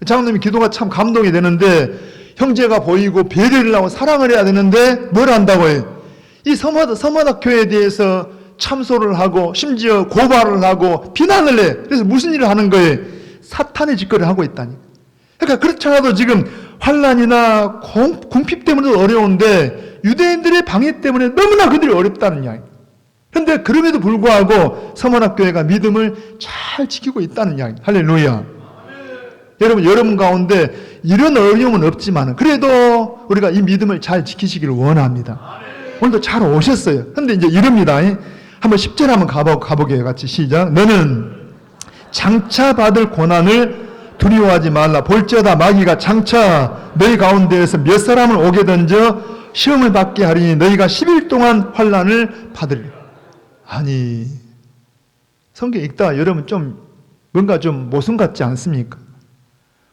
장로님이 기도가 참 감동이 되는데, 형제가 보이고 배려를 하고 사랑을 해야 되는데 뭘 한다고 해요? 이 서머다 교회에 대해서 참소를 하고 심지어 고발을 하고 비난을 해. 그래서 무슨 일을 하는 거예요? 사탄의 짓거리를 하고 있다니. 그러니까 그렇지 않아도 지금 환난이나 궁핍 때문에도 어려운데 유대인들의 방해 때문에 너무나 그들이 어렵다는 이야기. 그런데 그럼에도 불구하고 서머나교회가 믿음을 잘 지키고 있다는 이야기. 할렐루야. 여러분 가운데 이런 어려움은 없지만 그래도 우리가 이 믿음을 잘 지키시기를 원합니다. 오늘도 잘 오셨어요. 그런데 이제 이럽니다. 한번 10절 한번 가보게요. 같이 시작. 너는 장차 받을 고난을 두려워하지 말라. 볼지어다 마귀가 장차 너희 가운데에서 몇 사람을 오게 던져 시험을 받게 하리니 너희가 10일 동안 환난을 받으리라. 아니, 성경 읽다가 여러분 좀 뭔가 좀 모순 같지 않습니까?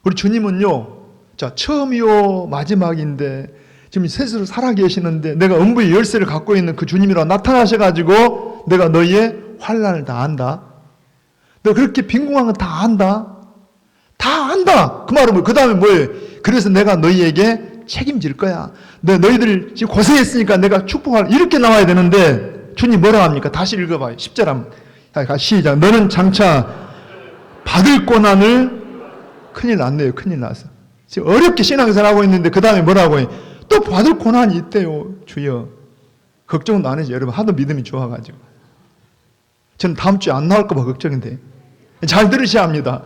우리 주님은요, 자, 처음이요 마지막인데 지금 스스로 살아계시는데 내가 음부의 열쇠를 갖고 있는 그 주님이라 나타나셔가지고 내가 너희의 환난을 다 안다. 너 그렇게 빈궁한 거 다 안다. 다 안다. 그 말은 그 다음에 뭐예요? 그래서 내가 너희에게 책임질 거야. 너희들 지금 고생했으니까 내가 축복할, 이렇게 나와야 되는데 주님 뭐라 합니까? 다시 읽어봐요. 10절 한번. 시작. 너는 장차 받을 고난을, 큰일 났네요. 큰일 났어. 지금 어렵게 신앙생활하고 있는데 그 다음에 뭐라고 해? 또 받을 고난이 있대요. 주여. 걱정도 안 해죠. 여러분 하도 믿음이 좋아가지고. 저는 다음 주에 안 나올까 봐 걱정인데. 잘 들으셔야 합니다.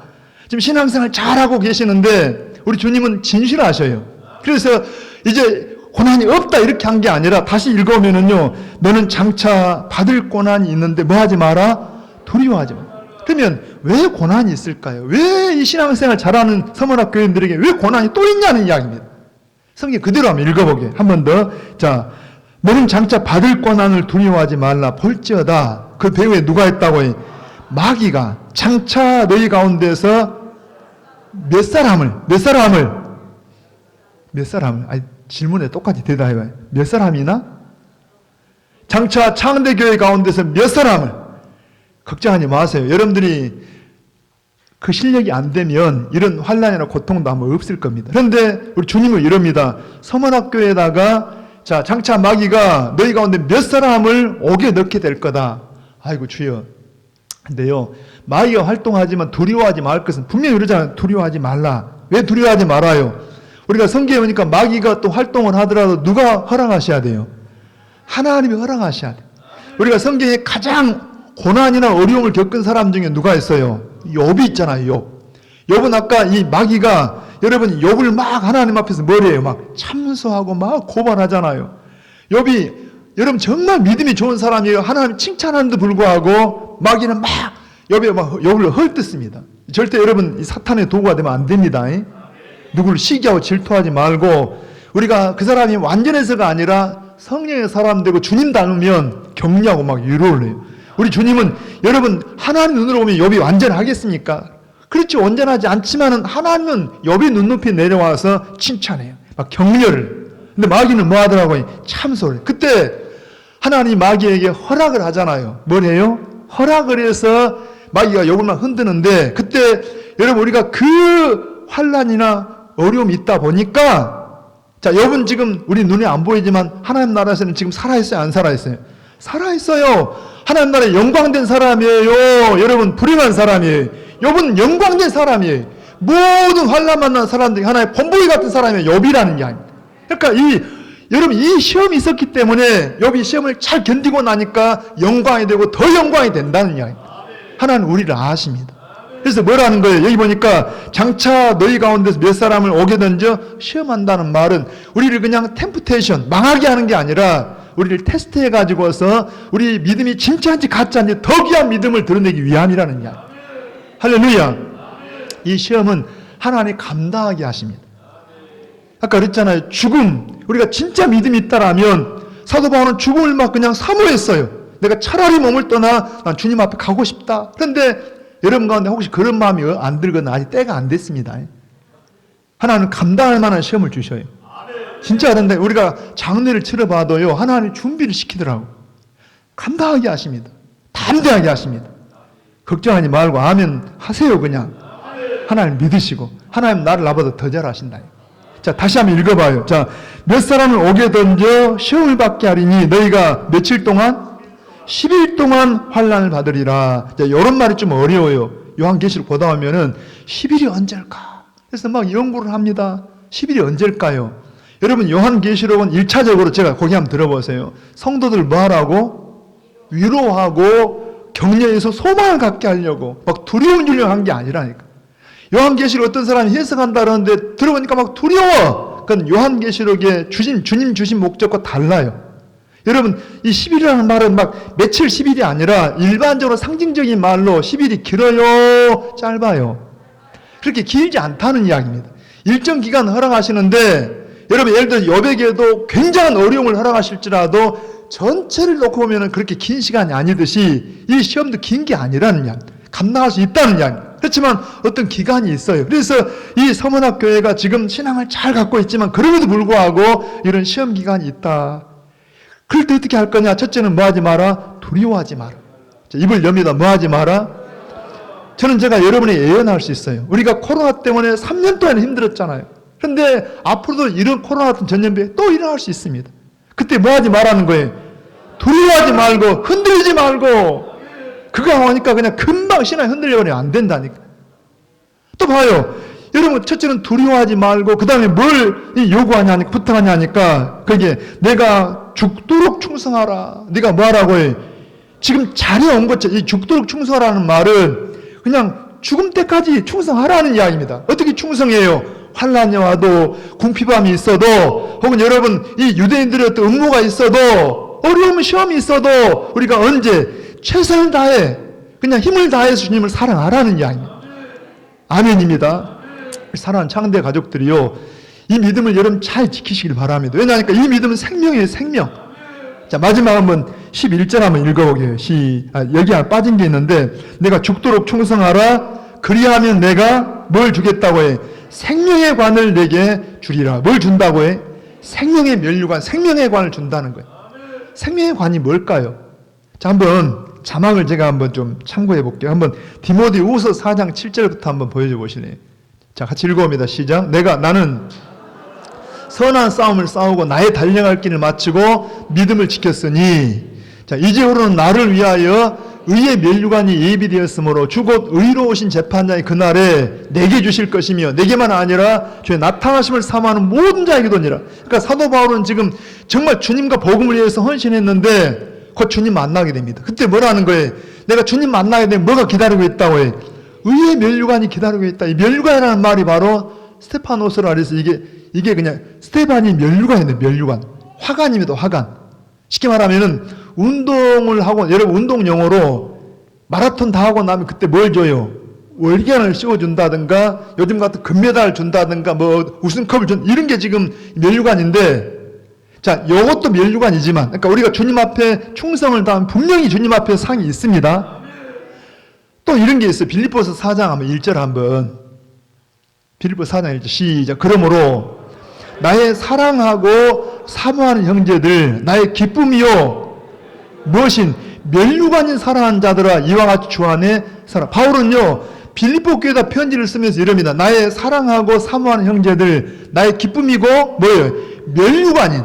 지금 신앙생활 잘하고 계시는데 우리 주님은 진실하셔요. 그래서 이제 고난이 없다 이렇게 한 게 아니라 다시 읽어오면은요, 너는 장차 받을 고난이 있는데 뭐 하지 마라? 두려워하지 마. 그러면 왜 고난이 있을까요? 왜 이 신앙생활 잘하는 서머나 교인들에게 왜 고난이 또 있냐는 이야기입니다. 성경 그대로 한번 읽어보게. 한 번 더. 자, 너는 장차 받을 고난을 두려워하지 말라. 볼지어다. 그 배후에 누가 있다고 해? 마귀가 장차 너희 가운데서 몇 사람을 아니, 질문에 똑같이 대답해봐요. 몇 사람이나? 장차 창대교회 가운데서 몇 사람을? 걱정하지 마세요. 여러분들이 그 실력이 안 되면 이런 환난이나 고통도 아마 없을 겁니다. 그런데 우리 주님은 이럽니다. 서문학교에다가 자, 장차 마귀가 너희 가운데 몇 사람을 옥에 넣게 될 거다. 아이고 주여. 근데요, 마귀가 활동하지만 두려워하지 말 것은 분명히 그러잖아요. 두려워하지 말라. 왜 두려워하지 말아요? 우리가 성경에 보니까 마귀가 또 활동을 하더라도 누가 허락하셔야 돼요? 하나님이 허락하셔야 돼요. 우리가 성경에 가장 고난이나 어려움을 겪은 사람 중에 누가 있어요? 욥이 있잖아요. 욥은 아까 이 마귀가, 여러분 욥을 막 하나님 앞에서 뭐래요? 막 참소하고 막 고발하잖아요. 욥이 여러분 정말 믿음이 좋은 사람이에요. 하나님 칭찬하는데도 불구하고 마귀는 막 욥을 헐뜯습니다. 절대 여러분 이 사탄의 도구가 되면 안 됩니다. 누구를 시기하고 질투하지 말고 우리가 그 사람이 완전해서가 아니라 성령의 사람 되고 주님 닮으면 격려하고 막 위로를 해요. 우리 주님은 여러분 하나님 눈으로 보면 욥이 완전하겠습니까? 그렇지 온전하지 않지만은 하나님은 욥의 눈높이 내려와서 칭찬해요. 막 격려를. 근데 마귀는 뭐 하더라고요? 참소를. 그때 하나님이 마귀에게 허락을 하잖아요. 뭘 해요? 허락을 해서 마귀가 욥을 막 흔드는데 그때 여러분 우리가 그 환난이나 어려움이 있다 보니까 자, 욥은 지금 우리 눈에 안 보이지만 하나님 나라에서는 지금 살아있어요? 안 살아있어요? 살아있어요. 하나님 나라에 영광된 사람이에요. 여러분 불행한 사람이에요. 욥은 영광된 사람이에요. 모든 환난 만난 사람들이 하나의 본보기 같은 사람이에요. 욥이라는 게 아니에요. 그러니까 여러분 이 시험이 있었기 때문에 욥이 시험을 잘 견디고 나니까 영광이 되고 더 영광이 된다는 이야기예요. 하나님 우리를 아십니다. 그래서 뭐라는 거예요? 여기 보니까 장차 너희 가운데서 몇 사람을 오게 던져 시험한다는 말은 우리를 그냥 템프테이션, 망하게 하는 게 아니라 우리를 테스트해 가지고서 우리 믿음이 진짜인지 가짜인지 더 귀한 믿음을 드러내기 위함이라는 이야기. 할렐루야. 이 시험은 하나님이 감당하게 하십니다. 아까 그랬잖아요. 죽음. 우리가 진짜 믿음이 있다라면 사도 바울은 죽음을 막 그냥 사모했어요. 내가 차라리 몸을 떠나 난 주님 앞에 가고 싶다. 그런데 여러분 가운데 혹시 그런 마음이 안 들거나 아직 때가 안 됐습니다. 하나님은 감당할 만한 시험을 주셔요. 진짜 그런데 우리가 장례를 치러봐도요. 하나님 준비를 시키더라고. 감당하게 하십니다. 담대하게 하십니다. 걱정하지 말고 아멘 하세요 그냥. 하나님 믿으시고 하나님 나를 나보다 더 잘하신다. 자 다시 한번 읽어봐요. 자, 몇 사람을 오게 던져 시험을 받게 하리니 너희가 며칠 동안 10일 동안 환난을 받으리라. 자, 이런 말이 좀 어려워요. 요한계시록 보다 보면은 10일이 언제일까? 그래서 막 연구를 합니다. 10일이 언제일까요? 여러분 요한계시록은 1차적으로 제가 거기 한번 들어보세요. 성도들 뭐 하라고? 위로하고 격려해서 소망을 갖게 하려고 막 두려움 주려고 한 게 아니라니까. 요한계시록 어떤 사람이 해석한다 그러는데 들어보니까 막 두려워. 그건 요한계시록의 주님 주신 목적과 달라요. 여러분 이 10일이라는 말은 막 며칠 10일이 아니라 일반적으로 상징적인 말로 10일이 길어요? 짧아요? 그렇게 길지 않다는 이야기입니다. 일정 기간 허락하시는데 여러분 예를 들어 욥에게도 굉장한 어려움을 허락하실지라도 전체를 놓고 보면 그렇게 긴 시간이 아니듯이 이 시험도 긴 게 아니라는 이야기, 감당할 수 있다는 이야기. 그렇지만 어떤 기간이 있어요. 그래서 이 서문학교회가 지금 신앙을 잘 갖고 있지만 그럼에도 불구하고 이런 시험 기간이 있다. 그럴 때 어떻게 할 거냐? 첫째는 뭐 하지 마라? 두려워하지 마라. 입을 엽니다. 뭐 하지 마라? 저는 제가 여러분이 예언할 수 있어요. 우리가 코로나 때문에 3년 동안 힘들었잖아요. 그런데 앞으로도 이런 코로나 같은 전염병이 또 일어날 수 있습니다. 그때 뭐 하지 말라는 거예요? 두려워하지 말고 흔들리지 말고. 그거 하니까 그냥 금방 신앙이 흔들려버리면 안 된다니까. 또 봐요. 여러분 첫째는 두려워하지 말고 그 다음에 뭘 요구하냐니까 부탁하냐니까 그게 내가 죽도록 충성하라. 네가 뭐 하라고 해? 지금 자리에 온 것처럼 이 죽도록 충성하라는 말은 그냥 죽음 때까지 충성하라는 이야기입니다. 어떻게 충성해요? 환난이 와도 궁핍함이 있어도 혹은 여러분 이 유대인들의 어떤 음모가 있어도 어려움 시험이 있어도 우리가 언제 최선을 다해 그냥 힘을 다해서 주님을 사랑하라는 이야기입니다. 아멘입니다. 사랑하는 창대 가족들이요, 이 믿음을 여러분 잘 지키시길 바랍니다. 왜냐하니까 이 믿음은 생명이에요. 생명. 자, 마지막 한번 11절 한번 읽어보게요. 여기 빠진 게 있는데 내가 죽도록 충성하라. 그리하면 내가 뭘 주겠다고 해? 생명의 관을 내게 주리라. 뭘 준다고 해? 생명의 면류관, 생명의 관을 준다는 거예요. 생명의 관이 뭘까요? 자, 한번 자막을 제가 한번 좀 참고해 볼게요. 한번 디모데후서 4장 7절부터 한번 보여줘 보실래요? 자, 같이 읽어봅니다. 시작. 나는 선한 싸움을 싸우고 나의 달려갈 길을 마치고 믿음을 지켰으니, 자, 이제후로는 나를 위하여 의의 면류관이 예비되었으므로 주곧 의로우신 재판장이 그날에 내게 주실 것이며 내게만 아니라 주의 나타나심을 사모하는 모든 자에게도니라. 그러니까 사도 바울은 지금 정말 주님과 복음을 위해서 헌신했는데 곧 주님 만나게 됩니다. 그때 뭐라는 거예요? 내가 주님 만나게 되면 뭐가 기다리고 있다고 해? 의의 면류관이 기다리고 있다. 이 면류관이라는 말이 바로 스테파노스라 그래서 이게 그냥 스테반이 면류관인데 면류관. 화관입니다. 화관. 쉽게 말하면은 운동을 하고, 여러분 운동 용어로 마라톤 다 하고 나면 그때 뭘 줘요? 월계관을 씌워준다든가 요즘 같은 금메달 준다든가 뭐 우승컵을 준 이런 게 지금 면류관인데, 자, 요것도 면류관이지만, 그러니까 우리가 주님 앞에 충성을 다하면 분명히 주님 앞에 상이 있습니다. 또 이런 게 있어요. 빌립보서 4장 한번 1절 한번. 빌립보서 4장 1절 시작. 그러므로 나의 사랑하고 사모하는 형제들, 나의 기쁨이요 무엇인 면류관인 사랑하는 자들아 이와 같이 주 안에 살아. 바울은요 빌립보 교회에다 편지를 쓰면서 이럽니다. 나의 사랑하고 사모하는 형제들, 나의 기쁨이고 뭐예요? 면류관인.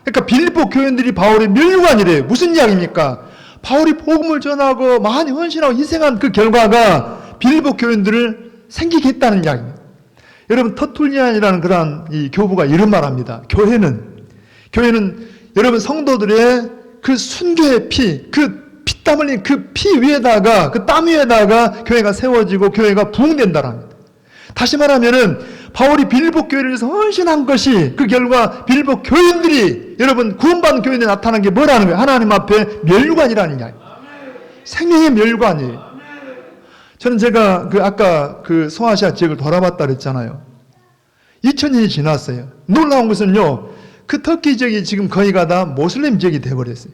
그러니까 빌립보 교인들이 바울의 면류관이래요. 무슨 이야기입니까? 바울이 복음을 전하고 많이 헌신하고 희생한 그 결과가 빌립보 교인들을 생기게 했다는 이야기입니다. 여러분 터툴리안이라는 그러한 이 교부가 이런 말합니다. 교회는 여러분 성도들의 그 순교의 피, 그 피땀 흘린 그 피 위에다가 그 땀 위에다가 교회가 세워지고 교회가 부흥된다랍니다. 다시 말하면은 바울이 빌립보 교회를 위해서 헌신한 것이 그 결과 빌립보 교인들이 여러분 구원받은 교인에 나타난 게 뭐라는 거예요? 하나님 앞에 면류관이라는 이야기. 생명의 면류관이에요. 저는 제가 아까 소아시아 지역을 돌아봤다 그랬잖아요. 2000년이 지났어요. 놀라운 것은요, 그 터키 지역이 지금 거의가 다 모슬렘 지역이 되어버렸어요.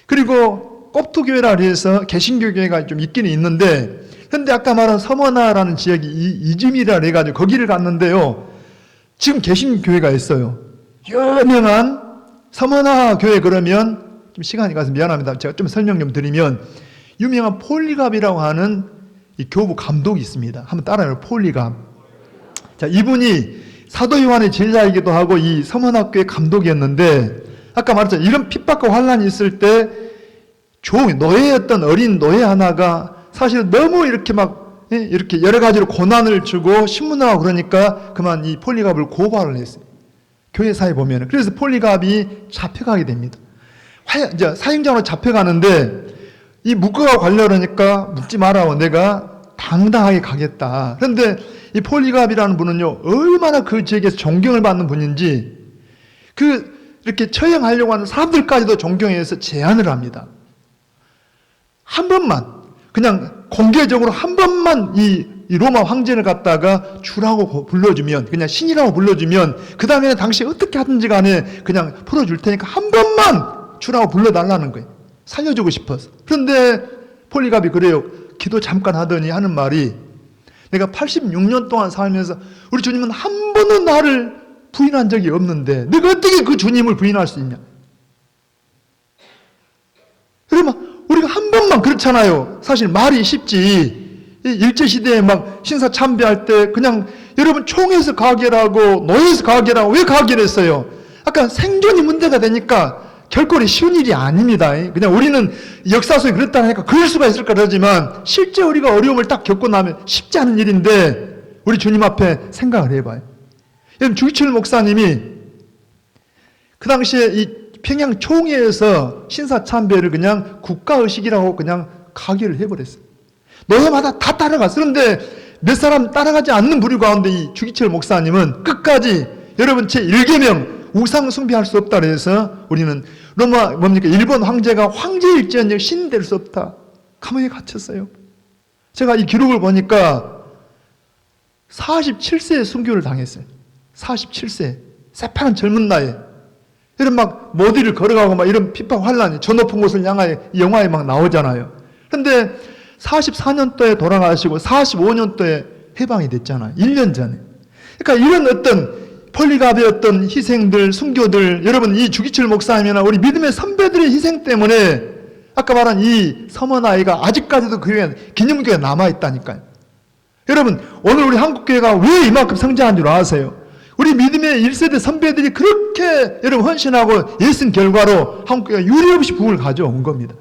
그리고 꼽투교회라 해서 개신교 교회가 좀 있기는 있는데, 근데 아까 말한 서머나라는 지역이 이즈미라 해가지고 거기를 갔는데요, 지금 개신교회가 있어요. 유명한 서머나 교회. 그러면 좀 시간이 가서 미안합니다. 제가 좀 설명 좀 드리면, 유명한 폴리갑이라고 하는 이 교부 감독이 있습니다. 한번 따라해요. 폴리갑. 자, 이분이 사도 요한의 제자이기도 하고 이 서머나교회 감독이었는데, 아까 말했잖아요. 이런 핍박과 환란이 있을 때 노예였던 어린 노예 하나가 사실 너무 이렇게 이렇게 여러 가지로 고난을 주고 신문하고 그러니까 그만 이 폴리갑을 고발을 했어요. 교회사에 보면은. 그래서 폴리갑이 잡혀가게 됩니다. 이제 사형장으로 잡혀가는데 이 묶어가고 가려고 그러니까 묶지 마라고 내가 당당하게 가겠다. 그런데 이 폴리갑이라는 분은요, 얼마나 그 지역에서 존경을 받는 분인지 이렇게 처형하려고 하는 사람들까지도 존경해서 제안을 합니다. 한 번만, 그냥 공개적으로 한 번만 이 로마 황제를 갖다가 주라고 불러주면, 그냥 신이라고 불러주면, 그 다음에는 당시 어떻게 하든지 간에 그냥 풀어줄 테니까 한 번만 주라고 불러달라는 거예요. 살려주고 싶어서. 그런데 폴리갑이 그래요. 기도 잠깐 하더니 하는 말이, 내가 86년 동안 살면서 우리 주님은 한 번도 나를 부인한 적이 없는데 내가 어떻게 그 주님을 부인할 수 있냐. 그러면 우리가 한 번만, 그렇잖아요. 사실 말이 쉽지. 일제시대에 신사 참배할 때 그냥 여러분 총에서 가결하고 노예에서 가결하고 왜 가결했어요? 아까 생존이 문제가 되니까 결코 쉬운 일이 아닙니다. 그냥 우리는 역사 속에 그랬다 하니까 그럴 수가 있을까 그러지만 실제 우리가 어려움을 딱 겪고 나면 쉽지 않은 일인데 우리 주님 앞에 생각을 해봐요. 여러분 주기철 목사님이 그 당시에 이 평양 총회에서 신사참배를 그냥 국가의식이라고 그냥 가결을 해버렸어요. 노예마다 다 따라갔어요. 그런데 몇 사람 따라가지 않는 부류 가운데 이 주기철 목사님은 끝까지 여러분 제 1계명 우상 숭배할 수 없다 그래서 우리는 일본 황제가 황제일지언정 신이 될 수 없다. 감옥에 갇혔어요. 제가 이 기록을 보니까 47세에 순교를 당했어요. 47세. 새파란 젊은 나이에. 이런 못 일을 걸어가고 이런 핍박 환란이 저 높은 곳을 향하여 이 영화에 나오잖아요. 그런데 44년도에 돌아가시고 45년도에 해방이 됐잖아요. 1년 전에. 그러니까 이런 어떤 폴리갑의 어떤 희생들, 순교들, 여러분 이 주기철 목사님이나 우리 믿음의 선배들의 희생 때문에 아까 말한 이 서머나이가 아직까지도 그 교회, 기념교회가 남아있다니까요. 여러분 오늘 우리 한국교회가 왜 이만큼 성장한 줄 아세요? 우리 믿음의 1세대 선배들이 그렇게 여러분 헌신하고 애쓴 결과로 한국교회가 유례없이 부흥을 가져온 겁니다.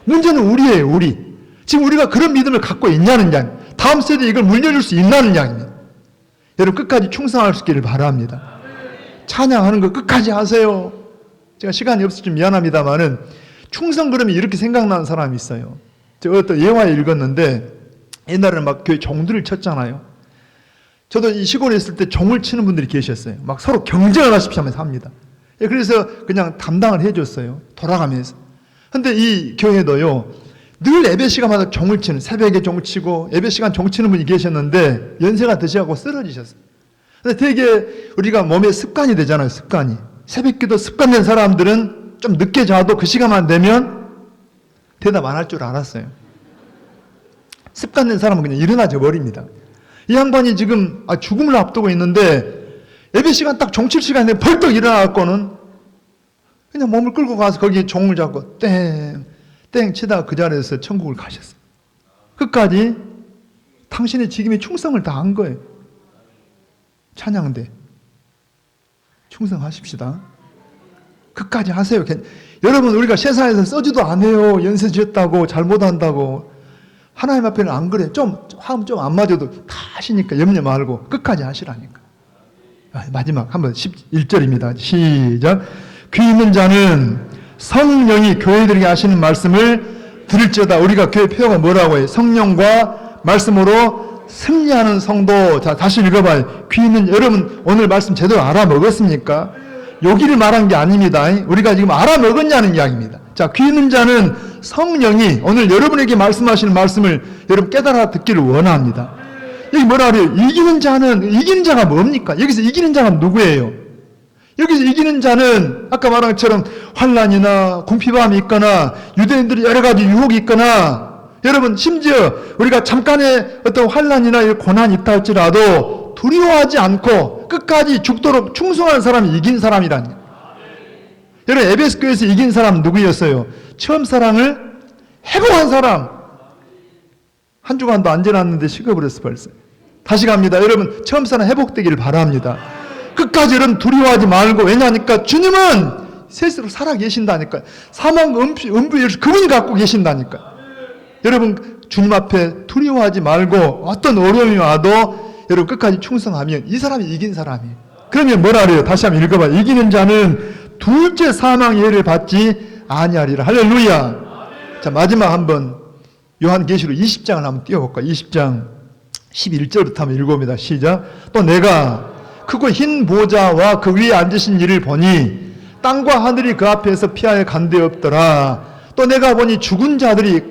문제는 우리예요, 우리. 지금 우리가 그런 믿음을 갖고 있냐는 이야기, 다음 세대에 이걸 물려줄 수 있냐는 이야기입니다. 여러분 끝까지 충성할 수 있기를 바랍니다. 찬양하는 거 끝까지 하세요. 제가 시간이 없어서 좀 미안합니다만은 충성 그러면 이렇게 생각나는 사람이 있어요. 제가 어떤 예화에 읽었는데 옛날에는 교회 종들을 쳤잖아요. 저도 이 시골에 있을 때 종을 치는 분들이 계셨어요. 서로 경쟁을 하십시오 하면서 합니다. 그래서 그냥 담당을 해줬어요. 돌아가면서. 근데 이 교회도요, 늘 예배 시간마다 종을 치는, 새벽에 종을 치고 예배 시간 종 치는 분이 계셨는데 연세가 드셔갖고 쓰러지셨어요. 근데 되게 우리가 몸에 습관이 되잖아요. 습관이. 새벽기도 습관된 사람들은 좀 늦게 자도 그 시간만 되면 대답 안 할 줄 알았어요. 습관된 사람은 그냥 일어나져 버립니다. 이 양반이 지금 죽음을 앞두고 있는데 예배 시간 딱 종칠 시간에 벌떡 일어나갖고는 그냥 몸을 끌고 가서 거기에 종을 잡고 땡 치다가 그 자리에서 천국을 가셨어요. 끝까지 당신의 지금의 충성을 다한 거예요. 찬양대 충성하십시다. 끝까지 하세요. 여러분, 우리가 세상에서 써지도 않아요. 연세 지었다고 잘못한다고. 하나님 앞에는 안 그래. 화음 좀 안 맞아도 다 하시니까 염려 말고 끝까지 하시라니까. 마지막 한번 11절입니다. 시작. 귀 있는 자는 성령이 교회들에게 하시는 말씀을 들을지어다. 우리가 교회 표어가 뭐라고 해요? 성령과 말씀으로 승리하는 성도. 자, 다시 읽어봐요. 귀 있는, 여러분 오늘 말씀 제대로 알아먹었습니까? 여기를 말한 게 아닙니다. 우리가 지금 알아먹었냐는 이야기입니다. 자, 귀 있는 자는 성령이 오늘 여러분에게 말씀하시는 말씀을 여러분 깨달아 듣기를 원합니다. 여기 뭐라 그래요? 이기는 자가 뭡니까? 여기서 이기는 자가 누구예요? 여기서 이기는 자는 아까 말한 것처럼 환난이나 궁핍함이 있거나 유대인들이 여러 가지 유혹이 있거나, 여러분 심지어 우리가 잠깐의 어떤 환난이나 고난이 있다 할지라도 두려워하지 않고 끝까지 죽도록 충성하는 사람이 이긴 사람이라니. 여러분, 에베소 교회에서 이긴 사람은 누구였어요? 처음 사랑을 회복한 사람. 한 주간도 안 지났는데 식어버렸어 벌써. 다시 갑니다. 여러분, 처음 사랑 회복되기를 바랍니다. 끝까지 여러분 두려워하지 말고. 왜냐하니까 주님은 세스로 살아 계신다니까. 사망과 음부의 그분이 갖고 계신다니까. 여러분, 주님 앞에 두려워하지 말고 어떤 어려움이 와도 여러분 끝까지 충성하면 이 사람이 이긴 사람이에요. 그러면 뭐라 그래요? 다시 한번 읽어봐요. 이기는 자는 둘째 사망의 해를 받지 아니하리라. 할렐루야. 자, 마지막 한번 요한계시록 20장을 한번 띄워볼까요? 20장 11절부터 한번 읽어봅니다. 시작. 또 내가 크고 흰 보좌와 그 위에 앉으신 이를 보니 땅과 하늘이 그 앞에서 피하여 간 데 없더라. 또 내가 보니 죽은 자들이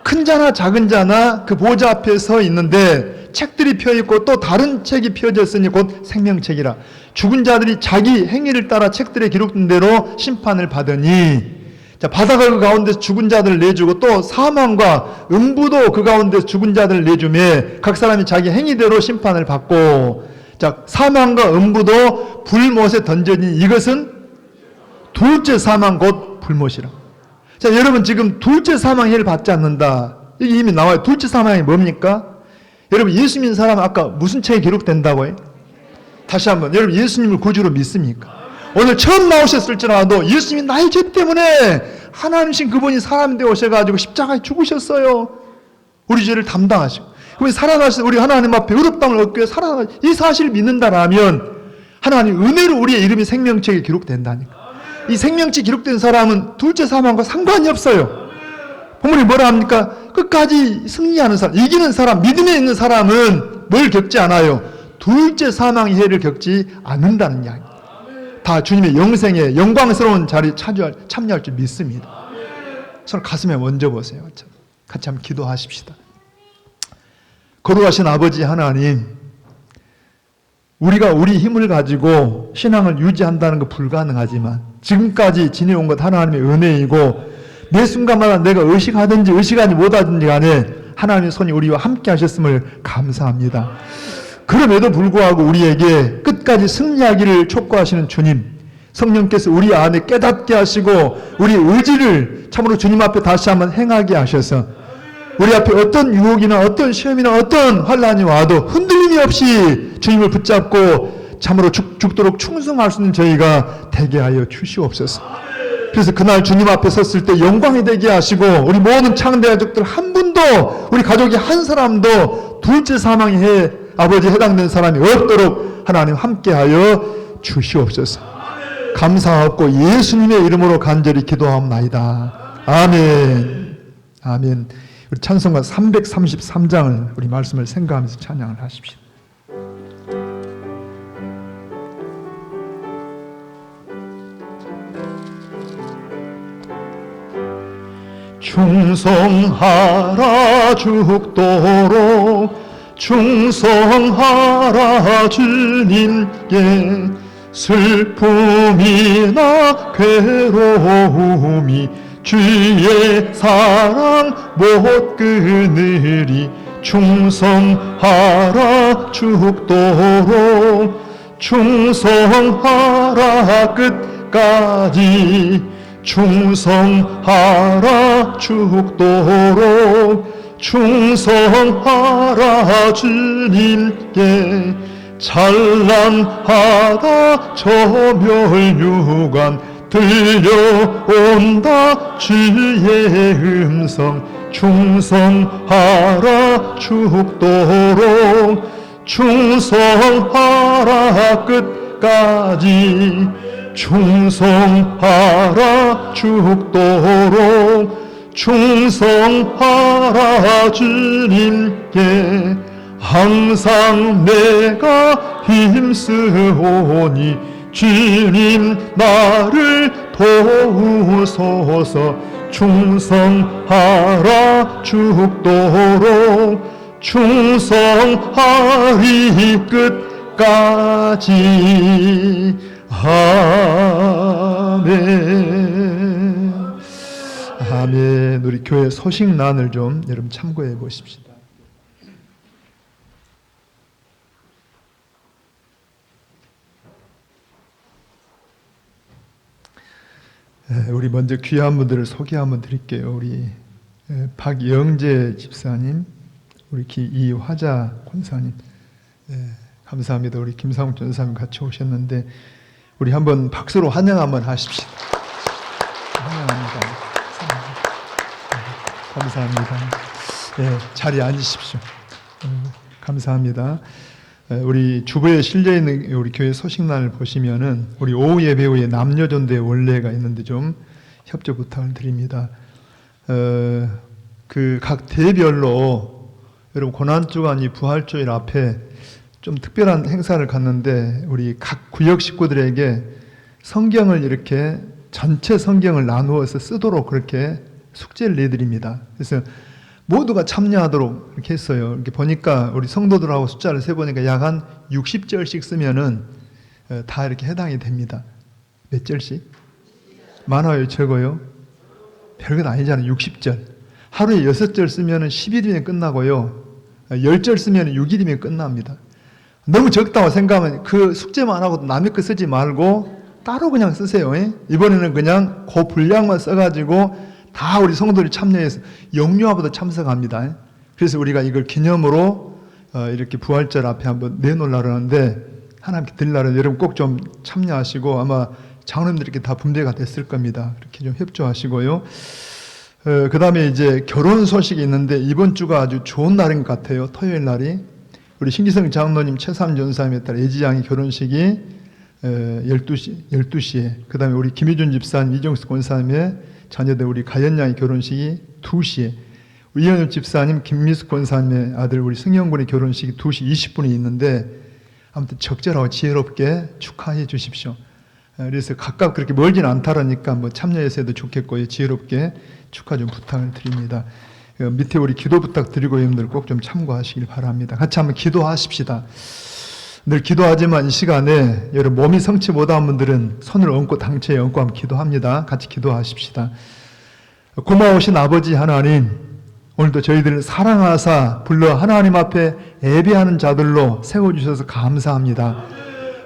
큰 자나 작은 자나 그 보좌 앞에 서 있는데 책들이 펴있고 또 다른 책이 펴졌으니 곧 생명책이라. 죽은 자들이 자기 행위를 따라 책들에 기록된 대로 심판을 받으니. 자, 바다가 그 가운데서 죽은 자들을 내주고 또 사망과 음부도 그 가운데서 죽은 자들을 내주매 각 사람이 자기 행위대로 심판을 받고. 자, 사망과 음부도 불못에 던져진 이것은 둘째 사망 곧 불못이라. 자, 여러분 지금 둘째 사망의 해를 받지 않는다. 이게 이미 나와요. 둘째 사망이 뭡니까? 여러분, 예수 믿는 사람은 아까 무슨 책에 기록된다고 해요? 다시 한번, 여러분 예수님을 구주로 믿습니까? 오늘 처음 나오셨을지라도 예수님이 나의 죄 때문에 하나님신 그분이 사람 되어 오셔가지고 십자가에 죽으셨어요. 우리 죄를 담당하시고 그분이 살아나셔서 우리 하나님 앞에 의롭다함을 얻기 위해 살아나신 이 사실을 믿는다라면 하나님 은혜로 우리의 이름이 생명책에 기록된다니까. 이 생명책에 기록된 사람은 둘째 사망과 상관이 없어요. 본문이 뭐라 합니까? 끝까지 승리하는 사람, 이기는 사람, 믿음에 있는 사람은 뭘 겪지 않아요? 둘째 사망의 해를 겪지 않는다는 이야기. 다 주님의 영생에 영광스러운 자리에 참여할 줄 믿습니다. 손을 가슴에 얹어 보세요. 같이 한번 기도하십시다. 거룩하신 아버지 하나님, 우리가 우리 힘을 가지고 신앙을 유지한다는 건 불가능하지만 지금까지 지내온 것 하나님의 은혜이고 매 순간마다 내가 의식하든지 의식하지 못하든지 간에 하나님의 손이 우리와 함께 하셨음을 감사합니다. 그럼에도 불구하고 우리에게 끝까지 승리하기를 촉구하시는 주님, 성령께서 우리 안에 깨닫게 하시고 우리 의지를 참으로 주님 앞에 다시 한번 행하게 하셔서 우리 앞에 어떤 유혹이나 어떤 시험이나 어떤 환난이 와도 흔들림이 없이 주님을 붙잡고 참으로 죽도록 충성할 수 있는 저희가 되게 하여 주시옵소서. 그래서 그날 주님 앞에 섰을 때 영광이 되게 하시고 우리 모든 창대 가족들 한 분도 우리 가족이 한 사람도 둘째 사망에 아버지 해당되는 사람이 없도록 하나님 함께하여 주시옵소서. 감사하고 예수님의 이름으로 간절히 기도하옵나이다. 아멘. 아멘. 우리 찬송가 333장을 우리 말씀을 생각하면서 찬양을 하십시오. 충성하라 죽도록 충성하라 주님께 슬픔이나 괴로움이 주의 사랑 못 끊으리 충성하라 죽도록 충성하라 끝까지 충성하라 죽도록 충성하라 주님께 찬란하다 저멸유관 들려온다 주의 음성 충성하라 죽도록 충성하라 끝까지 충성하라 죽도록 충성하라 주님께 항상 내가 힘쓰오니 주님 나를 도우소서 충성하라 죽도록 충성하리 끝까지 아멘. 아멘. 우리 교회 소식란을 좀 여러분 참고해 보십시다. 우리 먼저 귀한 분들을 소개 한번 드릴게요. 우리 박영재 집사님, 우리 이화자 권사님, 감사합니다. 우리 김상욱 전사님 같이 오셨는데 우리 한번 박수로 환영 한번 하십시다. 환영합니다. 감사합니다. 자리에 앉으십시오. 감사합니다. 우리 주보에 실려 있는 우리 교회 소식란을 보시면은 우리 오후 예배 후에 남녀전도의 원례가 있는데 좀 협조 부탁을 드립니다. 그 각 대별로 여러분 고난주간 이 부활주일 앞에 좀 특별한 행사를 갔는데 우리 각 구역 식구들에게 성경을 이렇게 전체 성경을 나누어서 쓰도록 그렇게 숙제를 내드립니다. 그래서 모두가 참여하도록 이렇게 했어요. 이렇게 보니까 우리 성도들하고 숫자를 세보니까 약 한 60절씩 쓰면은 다 이렇게 해당이 됩니다. 몇 절씩? 많아요, 적어요? 별건 아니잖아요. 60절. 하루에 6절 쓰면은 10일이면 끝나고요. 10절 쓰면은 6일이면 끝납니다. 너무 적다고 생각하면 그 숙제만 하고 남의 거 쓰지 말고 따로 그냥 쓰세요. 이번에는 그냥 그 분량만 써가지고 다 우리 성도들이 참여해서 영유아부터 참석합니다. 그래서 우리가 이걸 기념으로 이렇게 부활절 앞에 한번 내놓으려고 하는데 하나님께 드리려고 여러분 꼭 좀 참여하시고 아마 장로님들이 이렇게 다 분배가 됐을 겁니다. 그렇게 좀 협조하시고요. 그 다음에 이제 결혼 소식이 있는데 이번 주가 아주 좋은 날인 것 같아요. 토요일 날이 우리 신기성 장로님 최삼 전사님에 따라 예지양의 결혼식이 12시에 그 다음에 우리 김희준 집사님 이정수 권사님의 자녀들 우리 가연양의 결혼식이 2시에 이현엽 집사님 김미숙 권사님의 아들 우리 승영군의 결혼식이 2시 20분에 있는데 아무튼 적절하고 지혜롭게 축하해 주십시오. 그래서 각각 그렇게 멀진 않다라니까 뭐 참여해서 해도 좋겠고요. 지혜롭게 축하 좀 부탁을 드립니다. 밑에 우리 기도 부탁드리고 여러분들 꼭 좀 참고하시길 바랍니다. 같이 한번 기도하십시다. 늘 기도하지만 이 시간에 여러분 몸이 성치 못한 분들은 손을 얹고 당체에 얹고 한번 기도합니다. 같이 기도하십시다. 고마우신 아버지 하나님, 오늘도 저희들을 사랑하사 불러 하나님 앞에 예배하는 자들로 세워주셔서 감사합니다.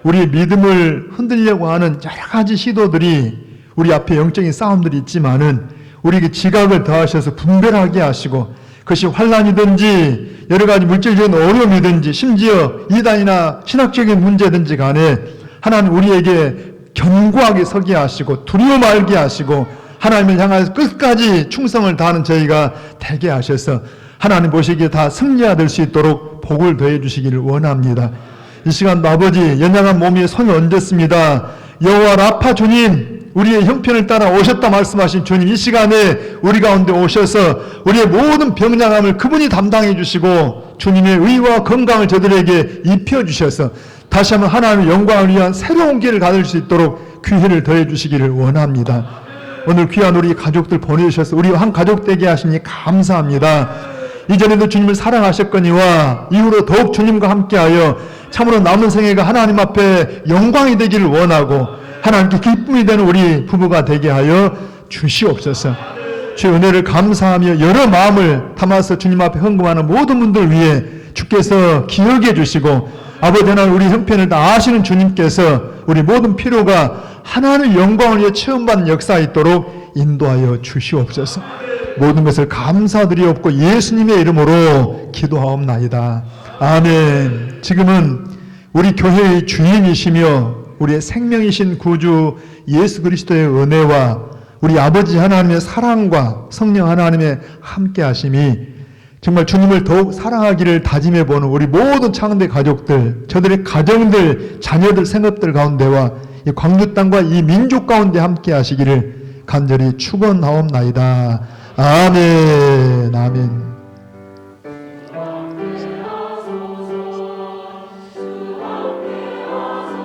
우리의 믿음을 흔들려고 하는 여러 가지 시도들이 우리 앞에 영적인 싸움들이 있지만은 우리에게 지각을 더하셔서 분별하게 하시고 그것이 환난이든지 여러 가지 물질적인 어려움이든지 심지어 이단이나 신학적인 문제든지 간에 하나님 우리에게 견고하게 서게 하시고 두려워 말게 하시고 하나님을 향해서 끝까지 충성을 다하는 저희가 되게 하셔서 하나님 보시기에 다 승리가 될 수 있도록 복을 더해 주시기를 원합니다. 이 시간도 아버지 연약한 몸 위에 손을 얹었습니다. 여호와 라파 주님 우리의 형편을 따라 오셨다 말씀하신 주님 이 시간에 우리 가운데 오셔서 우리의 모든 병량함을 그분이 담당해 주시고 주님의 의와 건강을 저들에게 입혀주셔서 다시 한번 하나님의 영광을 위한 새로운 길을 가질 수 있도록 귀회를 더해 주시기를 원합니다. 오늘 귀한 우리 가족들 보내주셔서 우리 한 가족 되게 하시니 감사합니다. 이전에도 주님을 사랑하셨거니와 이후로 더욱 주님과 함께하여 참으로 남은 생애가 하나님 앞에 영광이 되기를 원하고 하나님께 기쁨이 되는 우리 부부가 되게 하여 주시옵소서. 주의 은혜를 감사하며 여러 마음을 담아서 주님 앞에 헌금하는 모든 분들 위해 주께서 기억해 주시고 아버지 하나님 우리 형편을 다 아시는 주님께서 우리 모든 필요가 하나님의 영광을 위해 체험받는 역사 있도록 인도하여 주시옵소서. 모든 것을 감사드리옵고 예수님의 이름으로 기도하옵나이다. 아멘. 지금은 우리 교회의 주인이시며 우리의 생명이신 구주 예수 그리스도의 은혜와 우리 아버지 하나님의 사랑과 성령 하나님의 함께 하심이 정말 주님을 더욱 사랑하기를 다짐해 보는 우리 모든 창대 가족들, 저들의 가정들, 자녀들, 생업들 가운데와 이 광주 땅과 이 민족 가운데 함께 하시기를 간절히 축원하옵나이다. 아멘. 아멘.